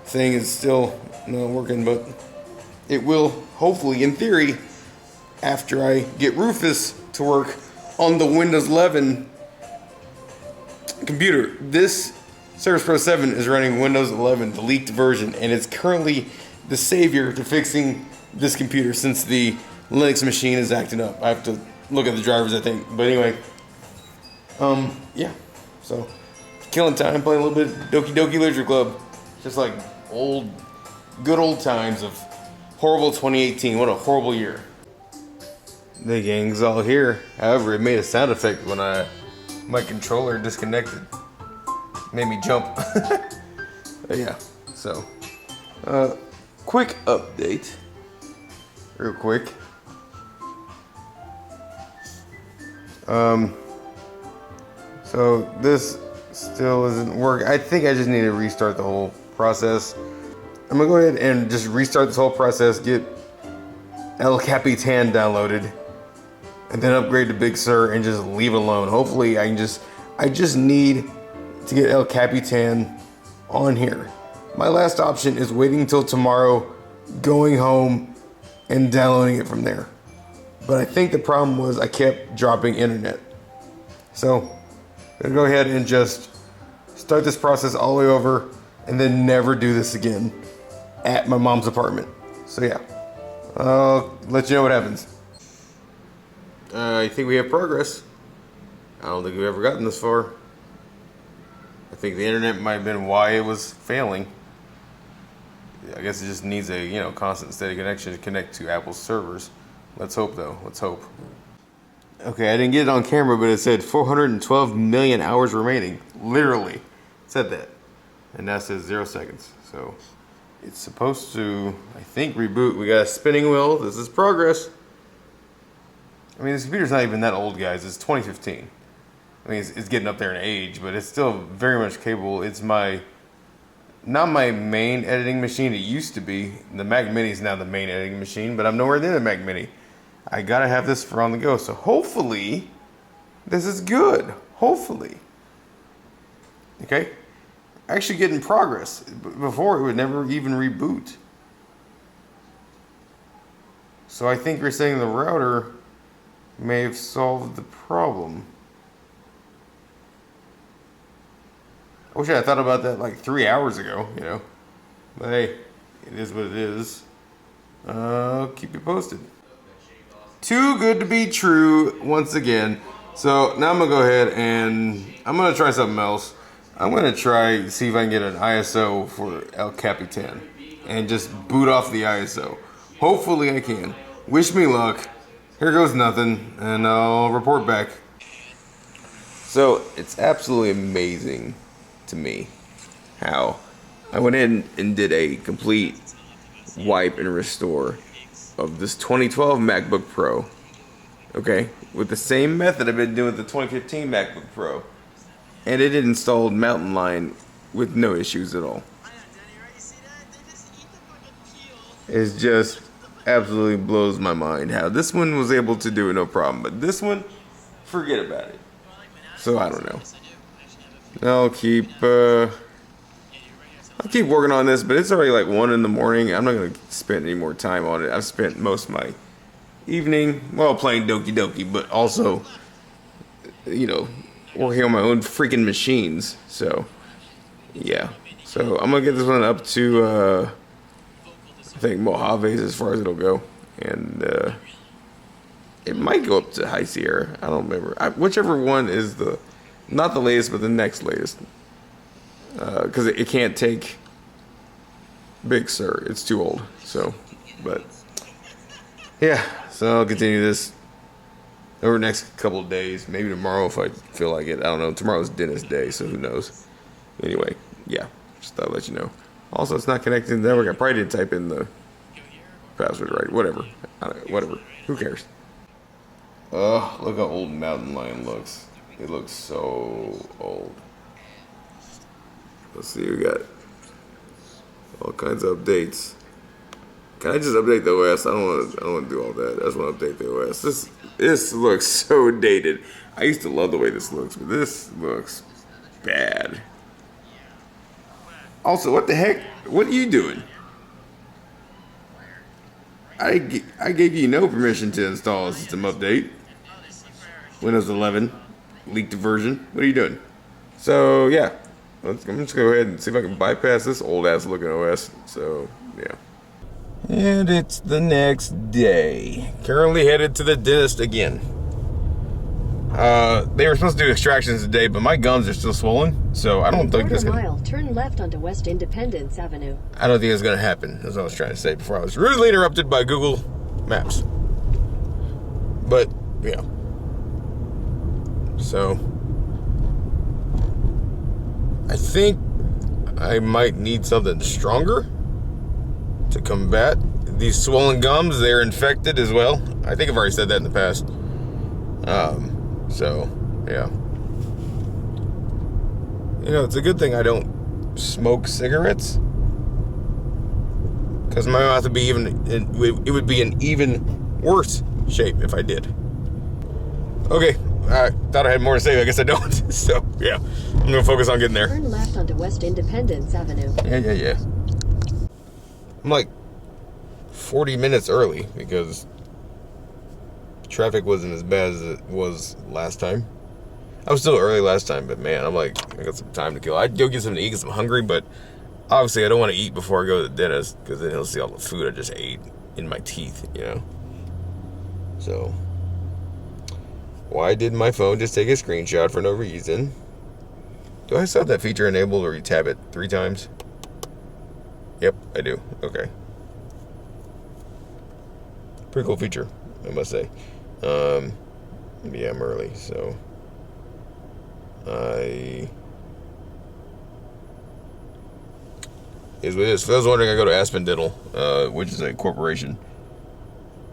thing is still not working, but it will hopefully, in theory, after I get Rufus to work on the Windows 11 computer. This Surface Pro 7 is running Windows 11, the leaked version, and it's currently the savior to fixing this computer since the Linux machine is acting up. I have to look at the drivers, I think. But anyway, yeah. So, killing time, playing a little bit of Doki Doki Literature Club. Just like good old times of horrible 2018. What a horrible year. The gang's all here. However, it made a sound effect when my controller disconnected. Made me jump. Yeah, so quick update. Real quick. So this still isn't working. I think I just need to restart the whole process. I'm gonna go ahead and just restart this whole process, get El Capitan downloaded, and then upgrade to Big Sur and just leave it alone. Hopefully I just need to get El Capitan on here. My last option is waiting until tomorrow, going home, and downloading it from there. But I think the problem was I kept dropping internet. So I'm gonna go ahead and just start this process all the way over and then never do this again at my mom's apartment. So yeah, I'll let you know what happens. I think we have progress. I don't think we've ever gotten this far. I think the internet might have been why it was failing. I guess it just needs a constant steady connection to connect to Apple's servers. Let's hope though. Let's hope. Okay, I didn't get it on camera, but it said 412 million hours remaining. Literally it said that, and that says 0 seconds. So it's supposed to, I think, reboot. We got a spinning wheel. This is progress. I mean, this computer's not even that old, guys. It's 2015. I mean, it's getting up there in age, but it's still very much capable. It's not my main editing machine. It used to be. The Mac Mini is now the main editing machine, but I'm nowhere near the Mac Mini. I gotta have this for on the go. So hopefully, this is good. Hopefully. Okay? Actually getting progress. Before, it would never even reboot. So I think you're saying the router may have solved the problem. I wish I had thought about that like 3 hours ago, But hey, it is what it is. I'll keep you posted. Too good to be true once again. So now I'm going to go ahead and I'm going to try something else. I'm going to try to see if I can get an ISO for El Capitan and just boot off the ISO. Hopefully I can. Wish me luck. Here goes nothing, and I'll report back. So it's absolutely amazing to me how I went in and did a complete wipe and restore of this 2012 MacBook Pro, okay, with the same method I've been doing with the 2015 MacBook Pro, and it installed Mountain Lion with no issues at all. It just absolutely blows my mind how this one was able to do it no problem, but this one, forget about it. So I don't know. I'll keep working on this, but it's already like 1 in the morning. I'm not gonna spend any more time on it. I've spent most of my evening, playing Doki Doki, but also you know, working on my own freaking machines. So, yeah. So I'm gonna get this one up to I think Mojave's as far as it'll go, and it might go up to High Sierra. I don't remember. Whichever one is not the latest, but the next latest, because it can't take Big Sur. It's too old. So, but yeah. So I'll continue this over the next couple of days. Maybe tomorrow if I feel like it. I don't know. Tomorrow's dentist day, so who knows. Anyway, yeah. Just thought I'd let you know. Also, it's not connected to the network. I probably didn't type in the password right. Whatever. Whatever. Who cares? Oh, look how old Mountain Lion looks. It looks so old. Let's see. We got all kinds of updates. Can I just update the OS? I don't want to do all that. I just want to update the OS. This looks so dated. I used to love the way this looks, but this looks bad. Also, what the heck? What are you doing? I gave you no permission to install a system update. Windows 11 leaked version. What are you doing? So yeah, I'm just gonna go ahead and see if I can bypass this old ass looking OS. So yeah. And it's the next day. Currently headed to the dentist again. They were supposed to do extractions today, but my gums are still swollen, so I don't think this is gonna... Turn left onto West Independence Avenue. I don't think it's gonna happen. That's what I was trying to say before I was rudely interrupted by Google Maps. But yeah. So I think I might need something stronger to combat these swollen gums. They're infected as well. I think I've already said that in the past. So, yeah. You know, it's a good thing I don't smoke cigarettes, because my mouth would be it would be in even worse shape if I did. Okay, I thought I had more to say, but I guess I don't. So, yeah, I'm going to focus on getting there. Turn left onto West Independence Avenue. Yeah. I'm like 40 minutes early because traffic wasn't as bad as it was last time. I was still early last time, but man, I'm like, I got some time to kill. I'd go get something to eat because I'm hungry, but obviously I don't want to eat before I go to the dentist, because then he'll see all the food I just ate in my teeth, you know? So, why did my phone just take a screenshot for no reason? Do I still have that feature enabled where you tap it 3 times? Yep, I do. Okay. Pretty cool feature, I must say. Yeah, I'm early, so is what it is. For those wondering, I go to Aspen Dental, which is a corporation.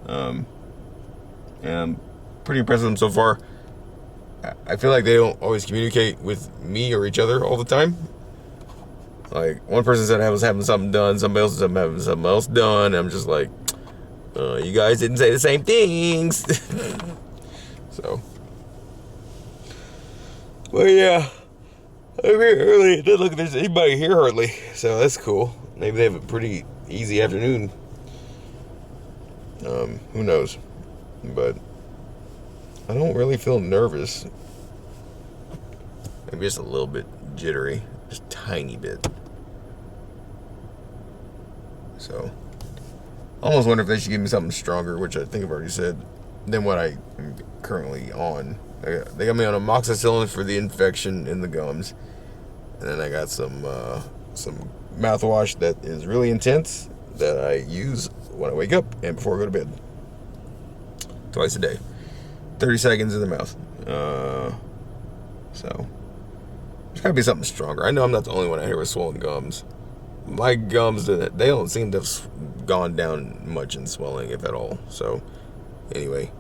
And I'm pretty impressed with them so far. I feel like they don't always communicate with me or each other all the time. Like, one person said I was having something done, somebody else said I'm having something else done, and I'm just like, you guys didn't say the same things. So, well, yeah, I'm here early. It doesn't look like there's anybody here hardly, so that's cool. Maybe they have a pretty easy afternoon. Who knows? But I don't really feel nervous. Maybe just a little bit jittery, just a tiny bit. So, I almost wonder if they should give me something stronger, which I think I've already said, than what I am currently on. They got me on amoxicillin for the infection in the gums, and then I got some mouthwash that is really intense that I use when I wake up and before I go to bed. Twice a day. 30 seconds in the mouth. So, there's gotta be something stronger. I know I'm not the only one out here with swollen gums. My gums, they don't seem to have gone down much in swelling, if at all. So, anyway,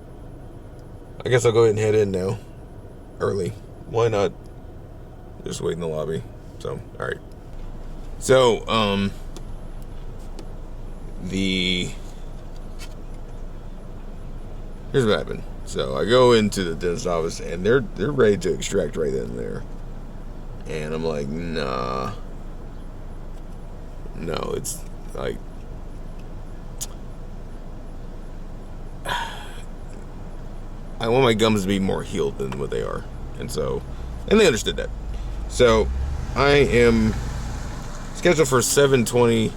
I guess I'll go ahead and head in now. Early. Why not? Just wait in the lobby. So, alright. So, here's what happened. So, I go into the dentist office, and they're ready to extract right then and there. And I'm like, nah. No, it's like, I want my gums to be more healed than what they are. And they understood that. So I am scheduled for 7/20,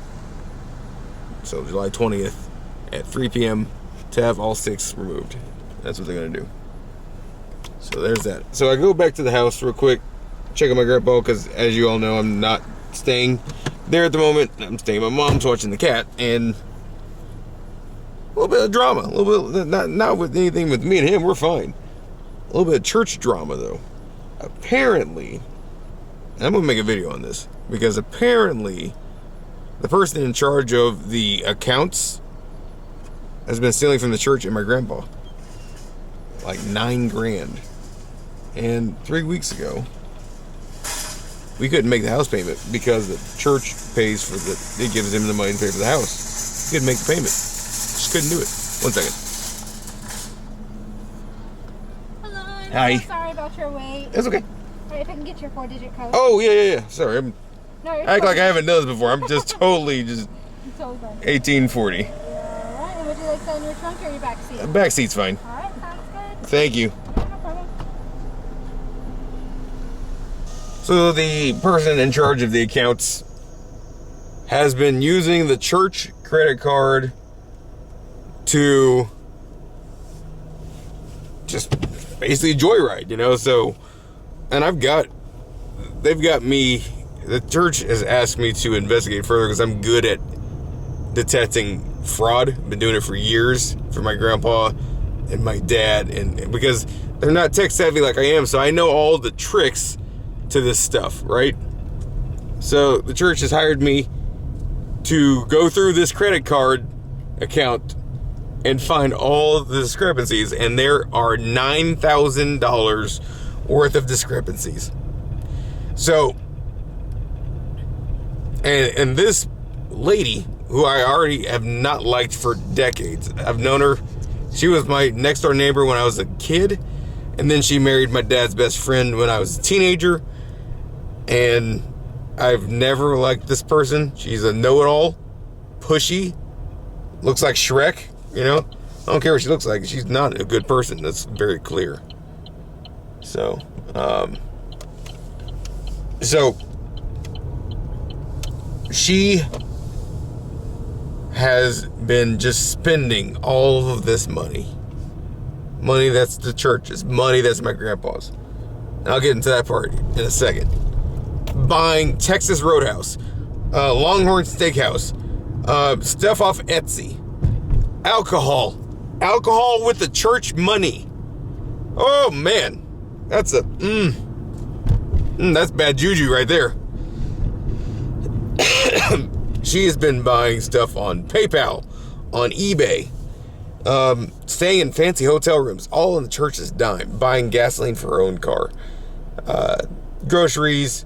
so July 20th at 3 p.m. to have all 6 removed. That's what they're going to do. So there's that. So I go back to the house real quick, check on my grandpa, because as you all know, I'm not staying there at the moment. I'm staying at my mom's watching the cat, and a little bit of drama. A little bit, not with anything with me and him, we're fine. A little bit of church drama, though. Apparently, and I'm going to make a video on this, because apparently the person in charge of the accounts has been stealing from the church and my grandpa. Like $9 grand. And 3 weeks ago, we couldn't make the house payment because the church pays for it gives him the money to pay for the house. We couldn't make the payment. Just couldn't do it. 1 second. Hello, I'm Hi. so sorry about your wait. It's okay. Alright, if I can get your 4-digit code. Oh, yeah. Sorry. No, you're I act like I fine. haven't done this before. I'm just totally just It's totally fine. 1840. Alright, and would you like that in your trunk or your back seat? Back seat's fine. Alright, sounds good. Thank you. Yeah, no problem. So the person in charge of the accounts has been using the church credit card to just basically joyride, so, and they've got me, the church has asked me to investigate further because I'm good at detecting fraud. I've been doing it for years for my grandpa and my dad, and because they're not tech savvy like I am, so I know all the tricks to this stuff, right? So the church has hired me to go through this credit card account and find all the discrepancies, and there are $9,000 worth of discrepancies. So, and this lady, who I already have not liked for decades, I've known her, she was my next door neighbor when I was a kid, and then she married my dad's best friend when I was a teenager, and I've never liked this person. She's a know-it-all, pushy, looks like Shrek, I don't care what she looks like. She's not a good person. That's very clear. So she has been just spending all of this money that's the church's, money that's my grandpa's. And I'll get into that part in a second. Buying Texas Roadhouse, Longhorn Steakhouse, stuff off Etsy, alcohol with the church money. Oh man, that's that's bad juju right there. She has been buying stuff on PayPal, on eBay, staying in fancy hotel rooms, all on the church's dime, buying gasoline for her own car, groceries.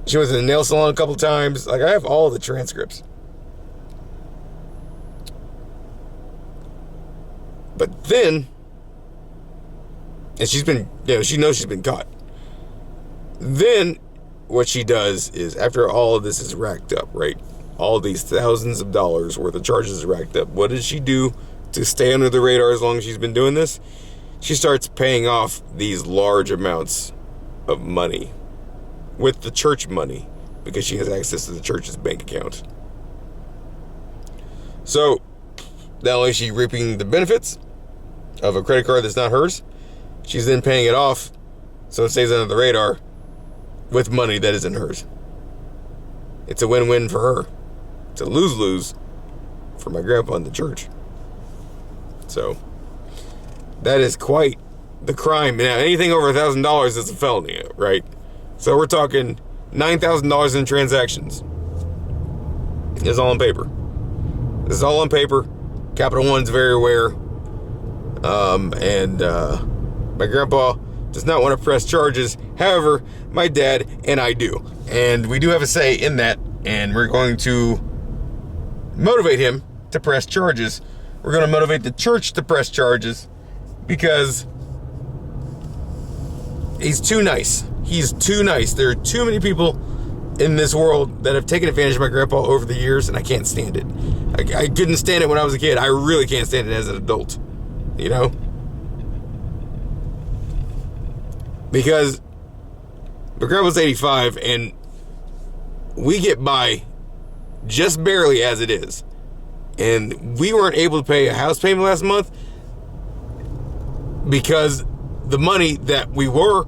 She was in a nail salon a couple times. Like, I have all the transcripts. But then, and she's been, she knows she's been caught. Then, what she does is, after all of this is racked up, right? All these thousands of dollars worth of charges are racked up. What does she do to stay under the radar as long as she's been doing this? She starts paying off these large amounts of money with the church money because she has access to the church's bank account. So, not only is she reaping the benefits of a credit card that's not hers, she's then paying it off so it stays under the radar with money that isn't hers. It's a win-win for her. It's a lose-lose for my grandpa and the church. So, that is quite the crime. Now, anything over $1,000 is a felony, right? So we're talking $9,000 in transactions. It's all on paper. This is all on paper. Capital One's very aware. And my grandpa does not want to press charges. However, my dad and I do. And we do have a say in that. And we're going to motivate him to press charges. We're going to motivate the church to press charges because he's too nice. He's too nice. There are too many people in this world that have taken advantage of my grandpa over the years, and I can't stand it. I couldn't stand it when I was a kid. I really can't stand it as an adult. Because my grandpa's 85 and we get by just barely as it is. And we weren't able to pay a house payment last month because the money that we were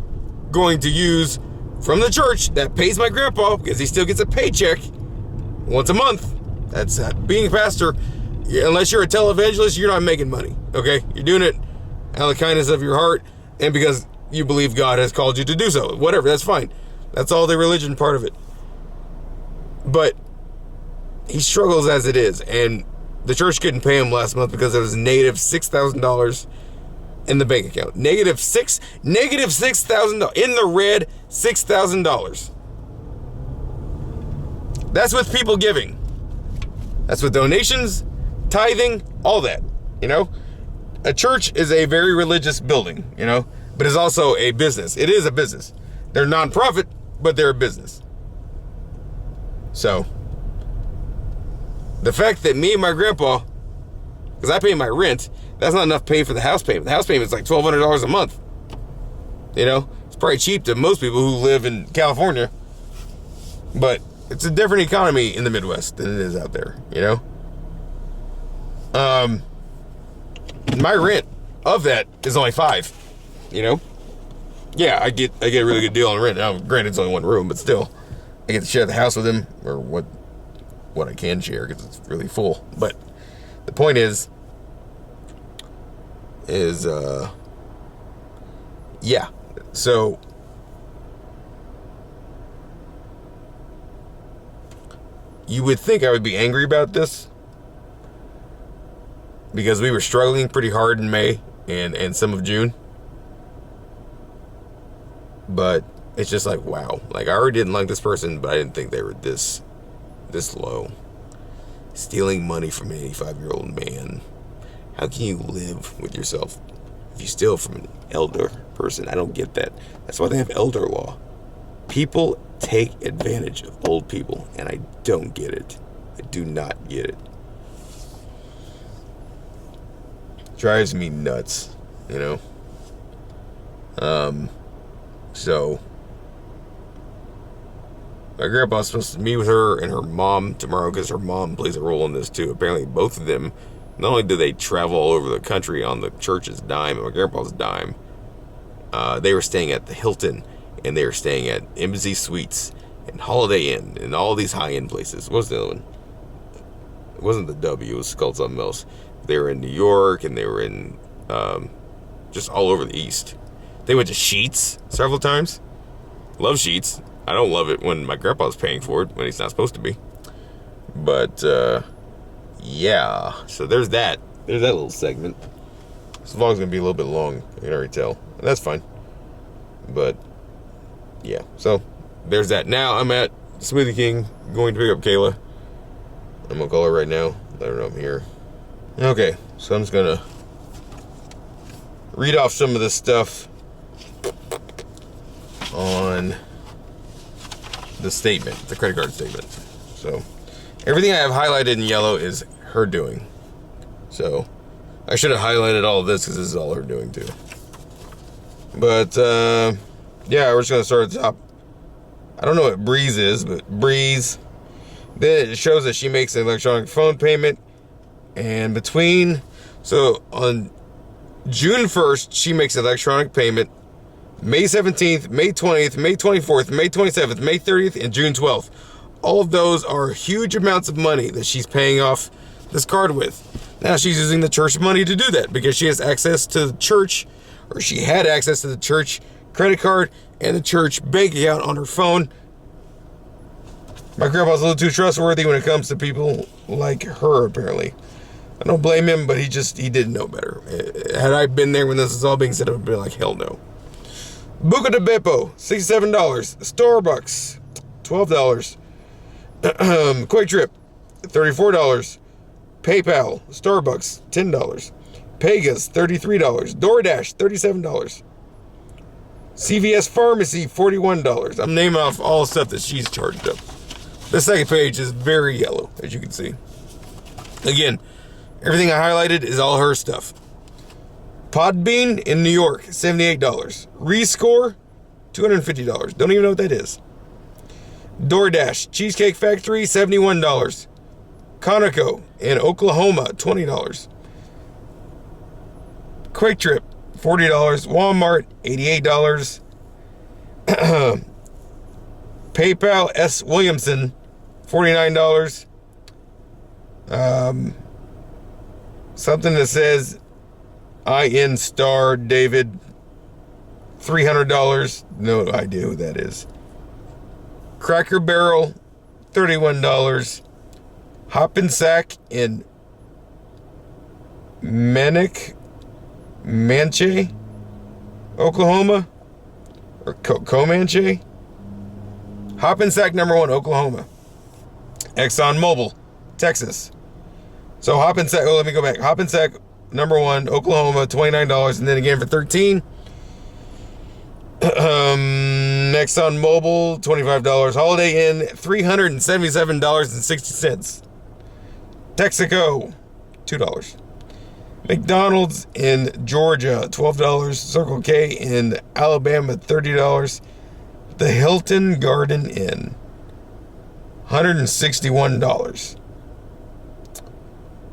going to use from the church that pays my grandpa, because he still gets a paycheck once a month. That's being a pastor. Unless you're a televangelist, you're not making money, okay? You're doing it out of the kindness of your heart and because you believe God has called you to do so. Whatever, that's fine. That's all the religion part of it. But he struggles as it is, and the church couldn't pay him last month because it was negative $6,000 in the bank account. Negative $6,000 in the red, $6,000. That's with people giving. That's with donations, tithing, all that, you know? A church is a very religious building, you know, but it's also a business. It is a business. They're non-profit, but they're a business. So, the fact that me and my grandpa, because I pay my rent, that's not enough to pay for the house payment. The house payment is like $1,200 a month. You know, it's probably cheap to most people who live in California, but it's a different economy in the Midwest than it is out there, you know? My rent of that is only $5, you know? Yeah, I get a really good deal on rent. Now, granted, it's only one room, but still, I get to share the house with him, or what I can share, because it's really full. But the point is, yeah, so you would think I would be angry about this because we were struggling pretty hard in May and some of June. But it's just like, wow. Like, I already didn't like this person, but I didn't think they were this low. Stealing money from an 85-year-old man. How can you live with yourself if you steal from an elder person? I don't get that. That's why they have elder law. People take advantage of old people, and I don't get it. I do not get it. Drives me nuts, you know? So my grandpa's supposed to meet with her and her mom tomorrow because her mom plays a role in this too. Apparently both of them, not only do they travel all over the country on the church's dime and my grandpa's dime, they were staying at the Hilton and they were staying at Embassy Suites and Holiday Inn and all these high-end places. What was the other one? It wasn't the W, it was called something else. They were in New York and they were in just all over the East. They went to Sheets several times. Love Sheets. I don't love it when my grandpa's paying for it when he's not supposed to be. But, yeah. So there's that. There's that little segment. This vlog's going to be a little bit long. I can already tell. And that's fine. But, yeah. So, there's that. Now, I'm at Smoothie King going to pick up Kayla. I'm going to call her right now. Let her know I'm here. Okay. So, I'm just going to read off some of this stuff on the statement, the credit card statement. So everything I have highlighted in yellow is her doing. So I should have highlighted all of this because this is all her doing too. But yeah, we're just gonna start at the top. I don't know what Breeze is, but Breeze. Then it shows that she makes an electronic phone payment, and so on June 1st she makes an electronic payment. May 17th, May 20th, May 24th, May 27th, May 30th, and June 12th. All of those are huge amounts of money that she's paying off this card with. Now she's using the church money to do that because she has access to the church, or she had access to the church credit card and the church bank account on her phone. My grandpa's a little too trustworthy when it comes to people like her, apparently. I don't blame him, but he didn't know better. Had I been there when this was all being said, I would have been like, hell no. Buca de Beppo, $67. Starbucks, $12. Quick Trip, $34. PayPal, Starbucks, $10. Pegas, $33. DoorDash, $37. CVS Pharmacy, $41. I'm naming off all the stuff that she's charged up. The second page is very yellow, as you can see. Again, everything I highlighted is all her stuff. Podbean in New York, $78. Rescore, $250. Don't even know what that is. DoorDash, Cheesecake Factory, $71. Conoco in Oklahoma, $20. Quick Trip, $40. Walmart, $88. PayPal S. Williamson, $49. Something that says IN Star David, $300. No idea who that is. Cracker Barrel, $31. Hop and Sack in Minick, Manche, Oklahoma, or Comanche. Hop and Sack #1, Oklahoma. Exxon Mobil, Texas. So Hop and Sack. Oh, let me go back. Hop and Sack #1, Oklahoma, $29, and then again for $13. Exxon Mobil, $25. Holiday Inn, $377.60. Texaco, $2. McDonald's in Georgia, $12. Circle K in Alabama, $30. The Hilton Garden Inn, $161.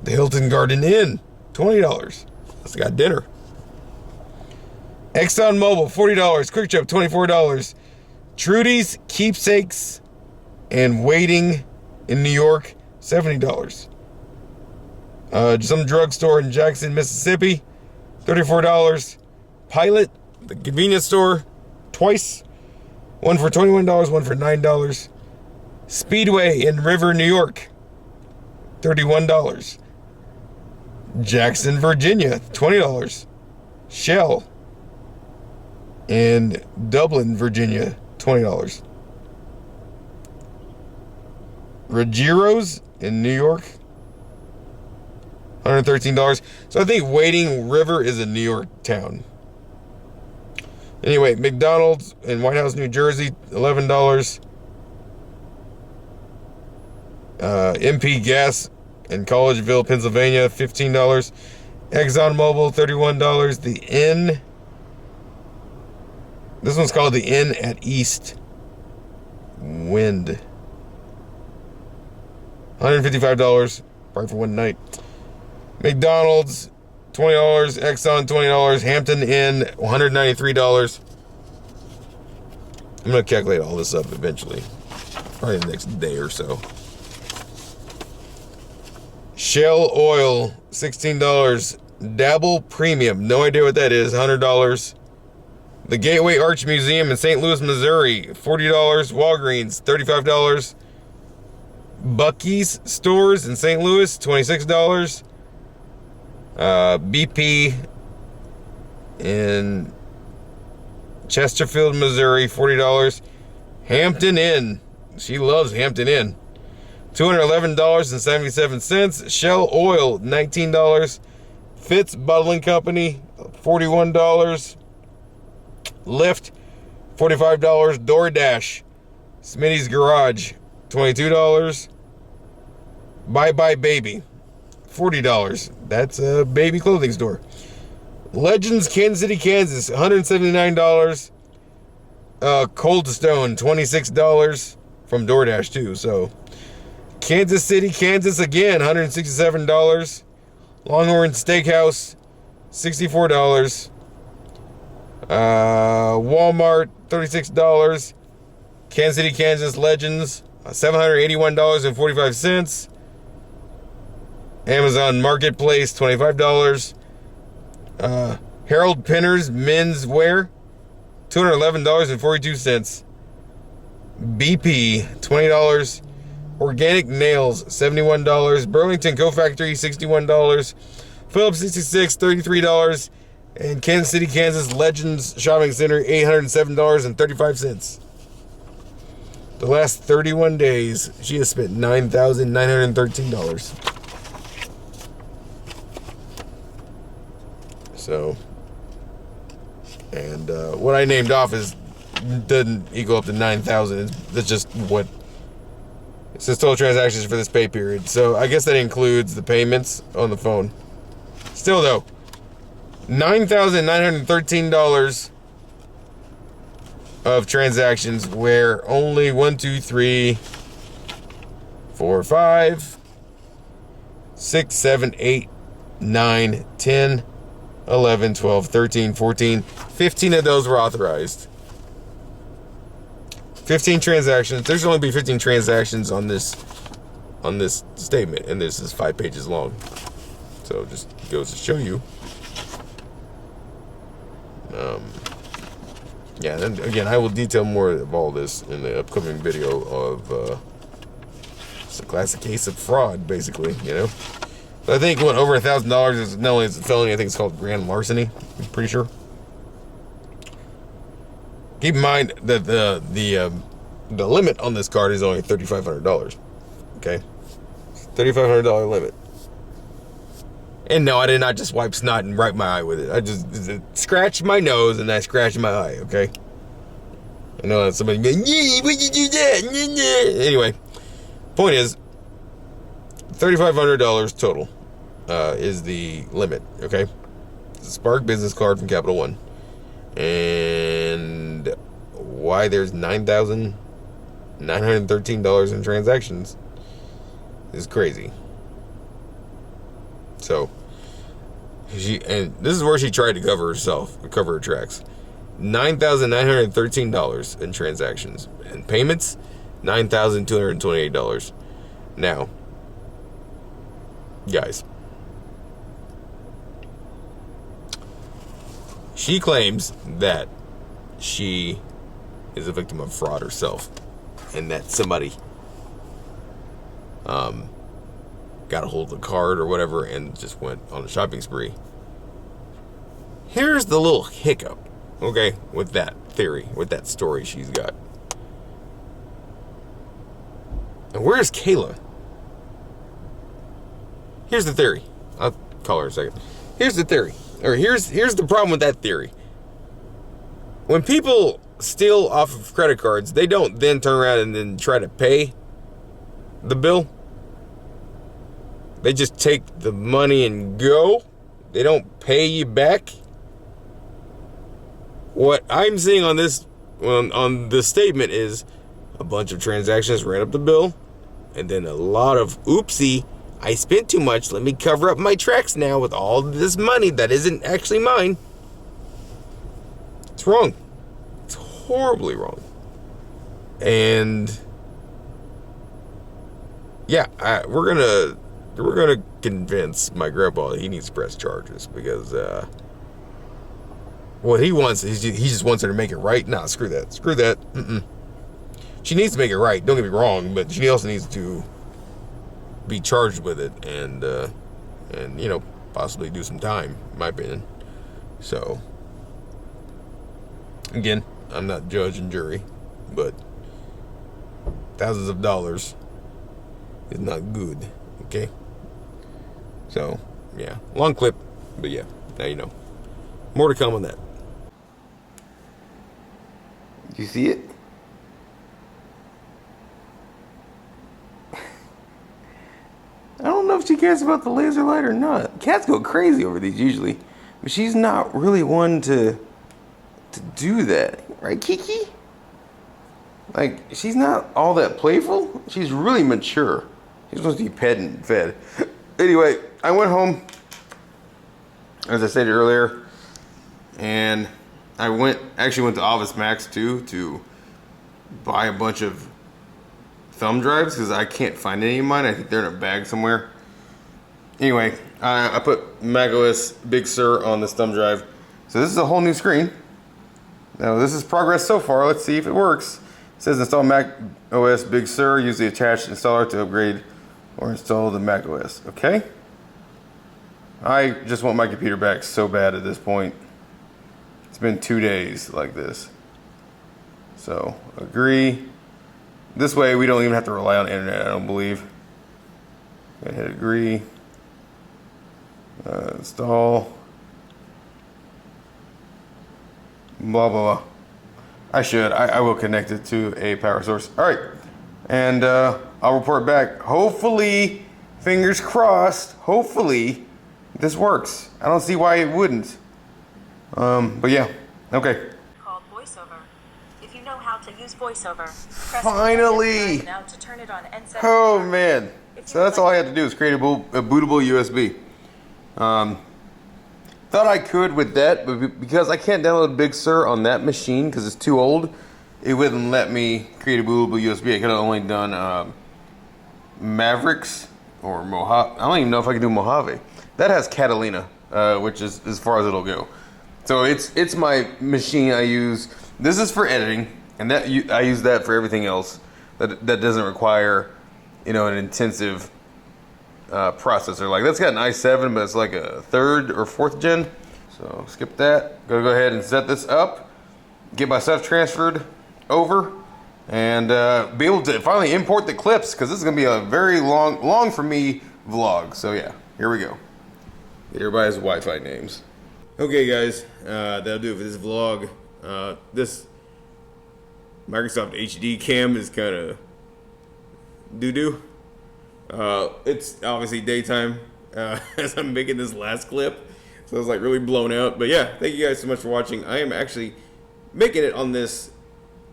The Hilton Garden Inn, $20. That's got dinner. Exxon Mobil, $40. Quick Trip, $24. Trudy's Keepsakes and Waiting in New York, $70. Some drugstore in Jackson, Mississippi, $34. Pilot, the convenience store, twice. One for $21, one for $9. Speedway in River, New York, $31. Jackson, Virginia, $20. Shell in Dublin, Virginia, $20. Ruggiero's in New York, $113. So I think Wading River is a New York town. Anyway, McDonald's in White House, New Jersey, $11. MP Gas in Collegeville, Pennsylvania, $15. ExxonMobil, $31. The Inn. This one's called the Inn at East Wind. $155, probably for one night. McDonald's, $20. Exxon, $20. Hampton Inn, $193. I'm going to calculate all this up eventually. Probably the next day or so. Shell Oil, $16. Dabble Premium, no idea what that is, $100. The Gateway Arch Museum in St. Louis, Missouri, $40. Walgreens, $35. Buc-ee's Stores in St. Louis, $26. BP in Chesterfield, Missouri, $40. Hampton Inn, she loves Hampton Inn, $211.77. Shell Oil, $19. Fitz Bottling Company, $41. Lyft, $45. DoorDash, Smitty's Garage, $22. Bye Bye Baby, $40. That's a baby clothing store. Legends, Kansas City, Kansas, $179. Cold Stone, $26 from DoorDash too. So Kansas City, Kansas again, $167. Longhorn Steakhouse, $64. Walmart, $36. Kansas City, Kansas Legends, $781.45. Amazon Marketplace, $25. Harold Pinner's Men's Wear, $211.42. BP, $20. Organic Nails, $71. Burlington Co Factory, $61. Phillips 66, $33. And Kansas City, Kansas Legends Shopping Center, $807.35. The last 31 days, she has spent $9,913. So, and what I named off doesn't equal up to 9,000. That's just what. It says total transactions for this pay period. So I guess that includes the payments on the phone. Still though, $9,913 of transactions where only 1, 2, 3, 4, 5, 6, 7, 8, 9, 10, 11, 12, 13, 14, 15 of those were authorized. 15 transactions. There's only be 15 transactions on this statement, and this is 5 pages long. So just goes to show you. Yeah, and again, I will detail more of all this in the upcoming video of it's a classic case of fraud, basically, you know. But I think what over $1,000 is not only is a felony, I think it's called grand larceny. I'm pretty sure. Keep in mind that the limit on this card is only $3,500. Okay, $3,500 limit. And no, I did not just wipe snot and wipe my eye with it. I just scratched my nose and I scratched my eye, okay? I know that somebody being, yeah, why'd you do that? Anyway, point is, $3,500 total is the limit, okay? It's a Spark business card from Capital One. And why there's $9,913 in transactions is crazy. So, and this is where she tried to cover herself, cover her tracks. $9,913 in transactions. And payments, $9,228. Now, guys, she claims that she is a victim of fraud herself, and that somebody got a hold of the card or whatever and just went on a shopping spree. Here's the little hiccup, okay, with that theory, with that story she's got. And where's Kayla? Here's the theory. I'll call her in a second. Here's the theory. Or here's the problem with that theory. When people steal off of credit cards, they don't then turn around and then try to pay the bill. They just take the money and go. They don't pay you back. What I'm seeing on this statement is a bunch of transactions ran up the bill, and then a lot of oopsie, I spent too much, let me cover up my tracks now with all this money that isn't actually mine. It's wrong. It's horribly wrong. And yeah, we're gonna convince my grandpa that he needs to press charges, because what he wants is he just wants her to make it right. Nah, screw that. She needs to make it right, don't get me wrong, but she also needs to be charged with it and you know, possibly do some time, in my opinion. So again, I'm not judge and jury, but thousands of dollars is not good, okay? So yeah, long clip, but yeah, now you know. More to come on that. You see it? I don't know if she cares about the laser light or not. Cats go crazy over these usually, but she's not really one to do that, right, Kiki? Like, she's not all that playful. She's really mature. She's supposed to be petted and fed. Anyway, I went home, as I stated earlier, and I actually went to Office Max too to buy a bunch of thumb drives, because I can't find any of mine. I think they're in a bag somewhere. Anyway, I put macOS Big Sur on this thumb drive. So this is a whole new screen. Now this is progress so far. Let's see if it works. It says install macOS Big Sur. Use the attached installer to upgrade or install the macOS. Okay. I just want my computer back so bad at this point. It's been 2 days like this. So agree. This way we don't even have to rely on the internet, I don't believe. Go ahead, agree. Install. Blah, blah, blah. I will connect it to a power source. All right. And I'll report back. Hopefully, fingers crossed, hopefully this works. I don't see why it wouldn't. But yeah, okay. Called voiceover. If you voiceover. Finally! Now to turn it on and set Oh man. So that's all I had to do is create a bootable USB. Thought I could with that, but because I can't download Big Sur on that machine because it's too old, it wouldn't let me create a bootable USB. I could have only done Mavericks or Mojave. I don't even know if I can do Mojave. That has Catalina, which is as far as it'll go. So it's my machine I use. This is for editing, and I use that for everything else that doesn't require, an intensive processor. Like that's got an i7, but it's like a 3rd or 4th gen. So skip that. Go ahead and set this up, get my stuff transferred over, and be able to finally import the clips because this is gonna be a very long for me vlog. So yeah, here we go. Get everybody's Wi-Fi names. Okay, guys, that'll do it for this vlog. This Microsoft HD cam is kind of doo-doo. It's obviously daytime as I'm making this last clip, so it's like really blown out. But yeah, thank you guys so much for watching. I am actually making it on this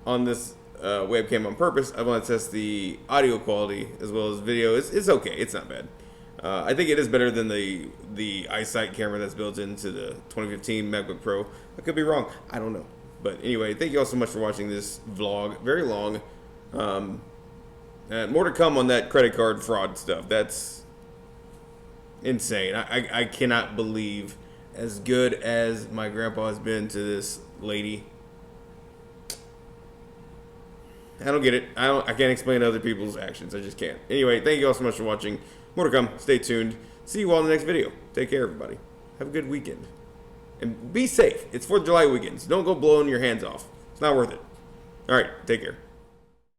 webcam on purpose. I want to test the audio quality as well as video. It's okay. It's not bad. I think it is better than the iSight camera that's built into the 2015 MacBook Pro. I could be wrong. I don't know. But anyway, thank you all so much for watching this vlog. Very long. More to come on that credit card fraud stuff. That's insane. I cannot believe as good as my grandpa has been to this lady. I don't get it. I can't explain other people's actions. I just can't. Anyway, thank you all so much for watching. More to come. Stay tuned. See you all in the next video. Take care, everybody. Have a good weekend. And be safe. It's 4th of July weekend, so don't go blowing your hands off. It's not worth it. All right, take care.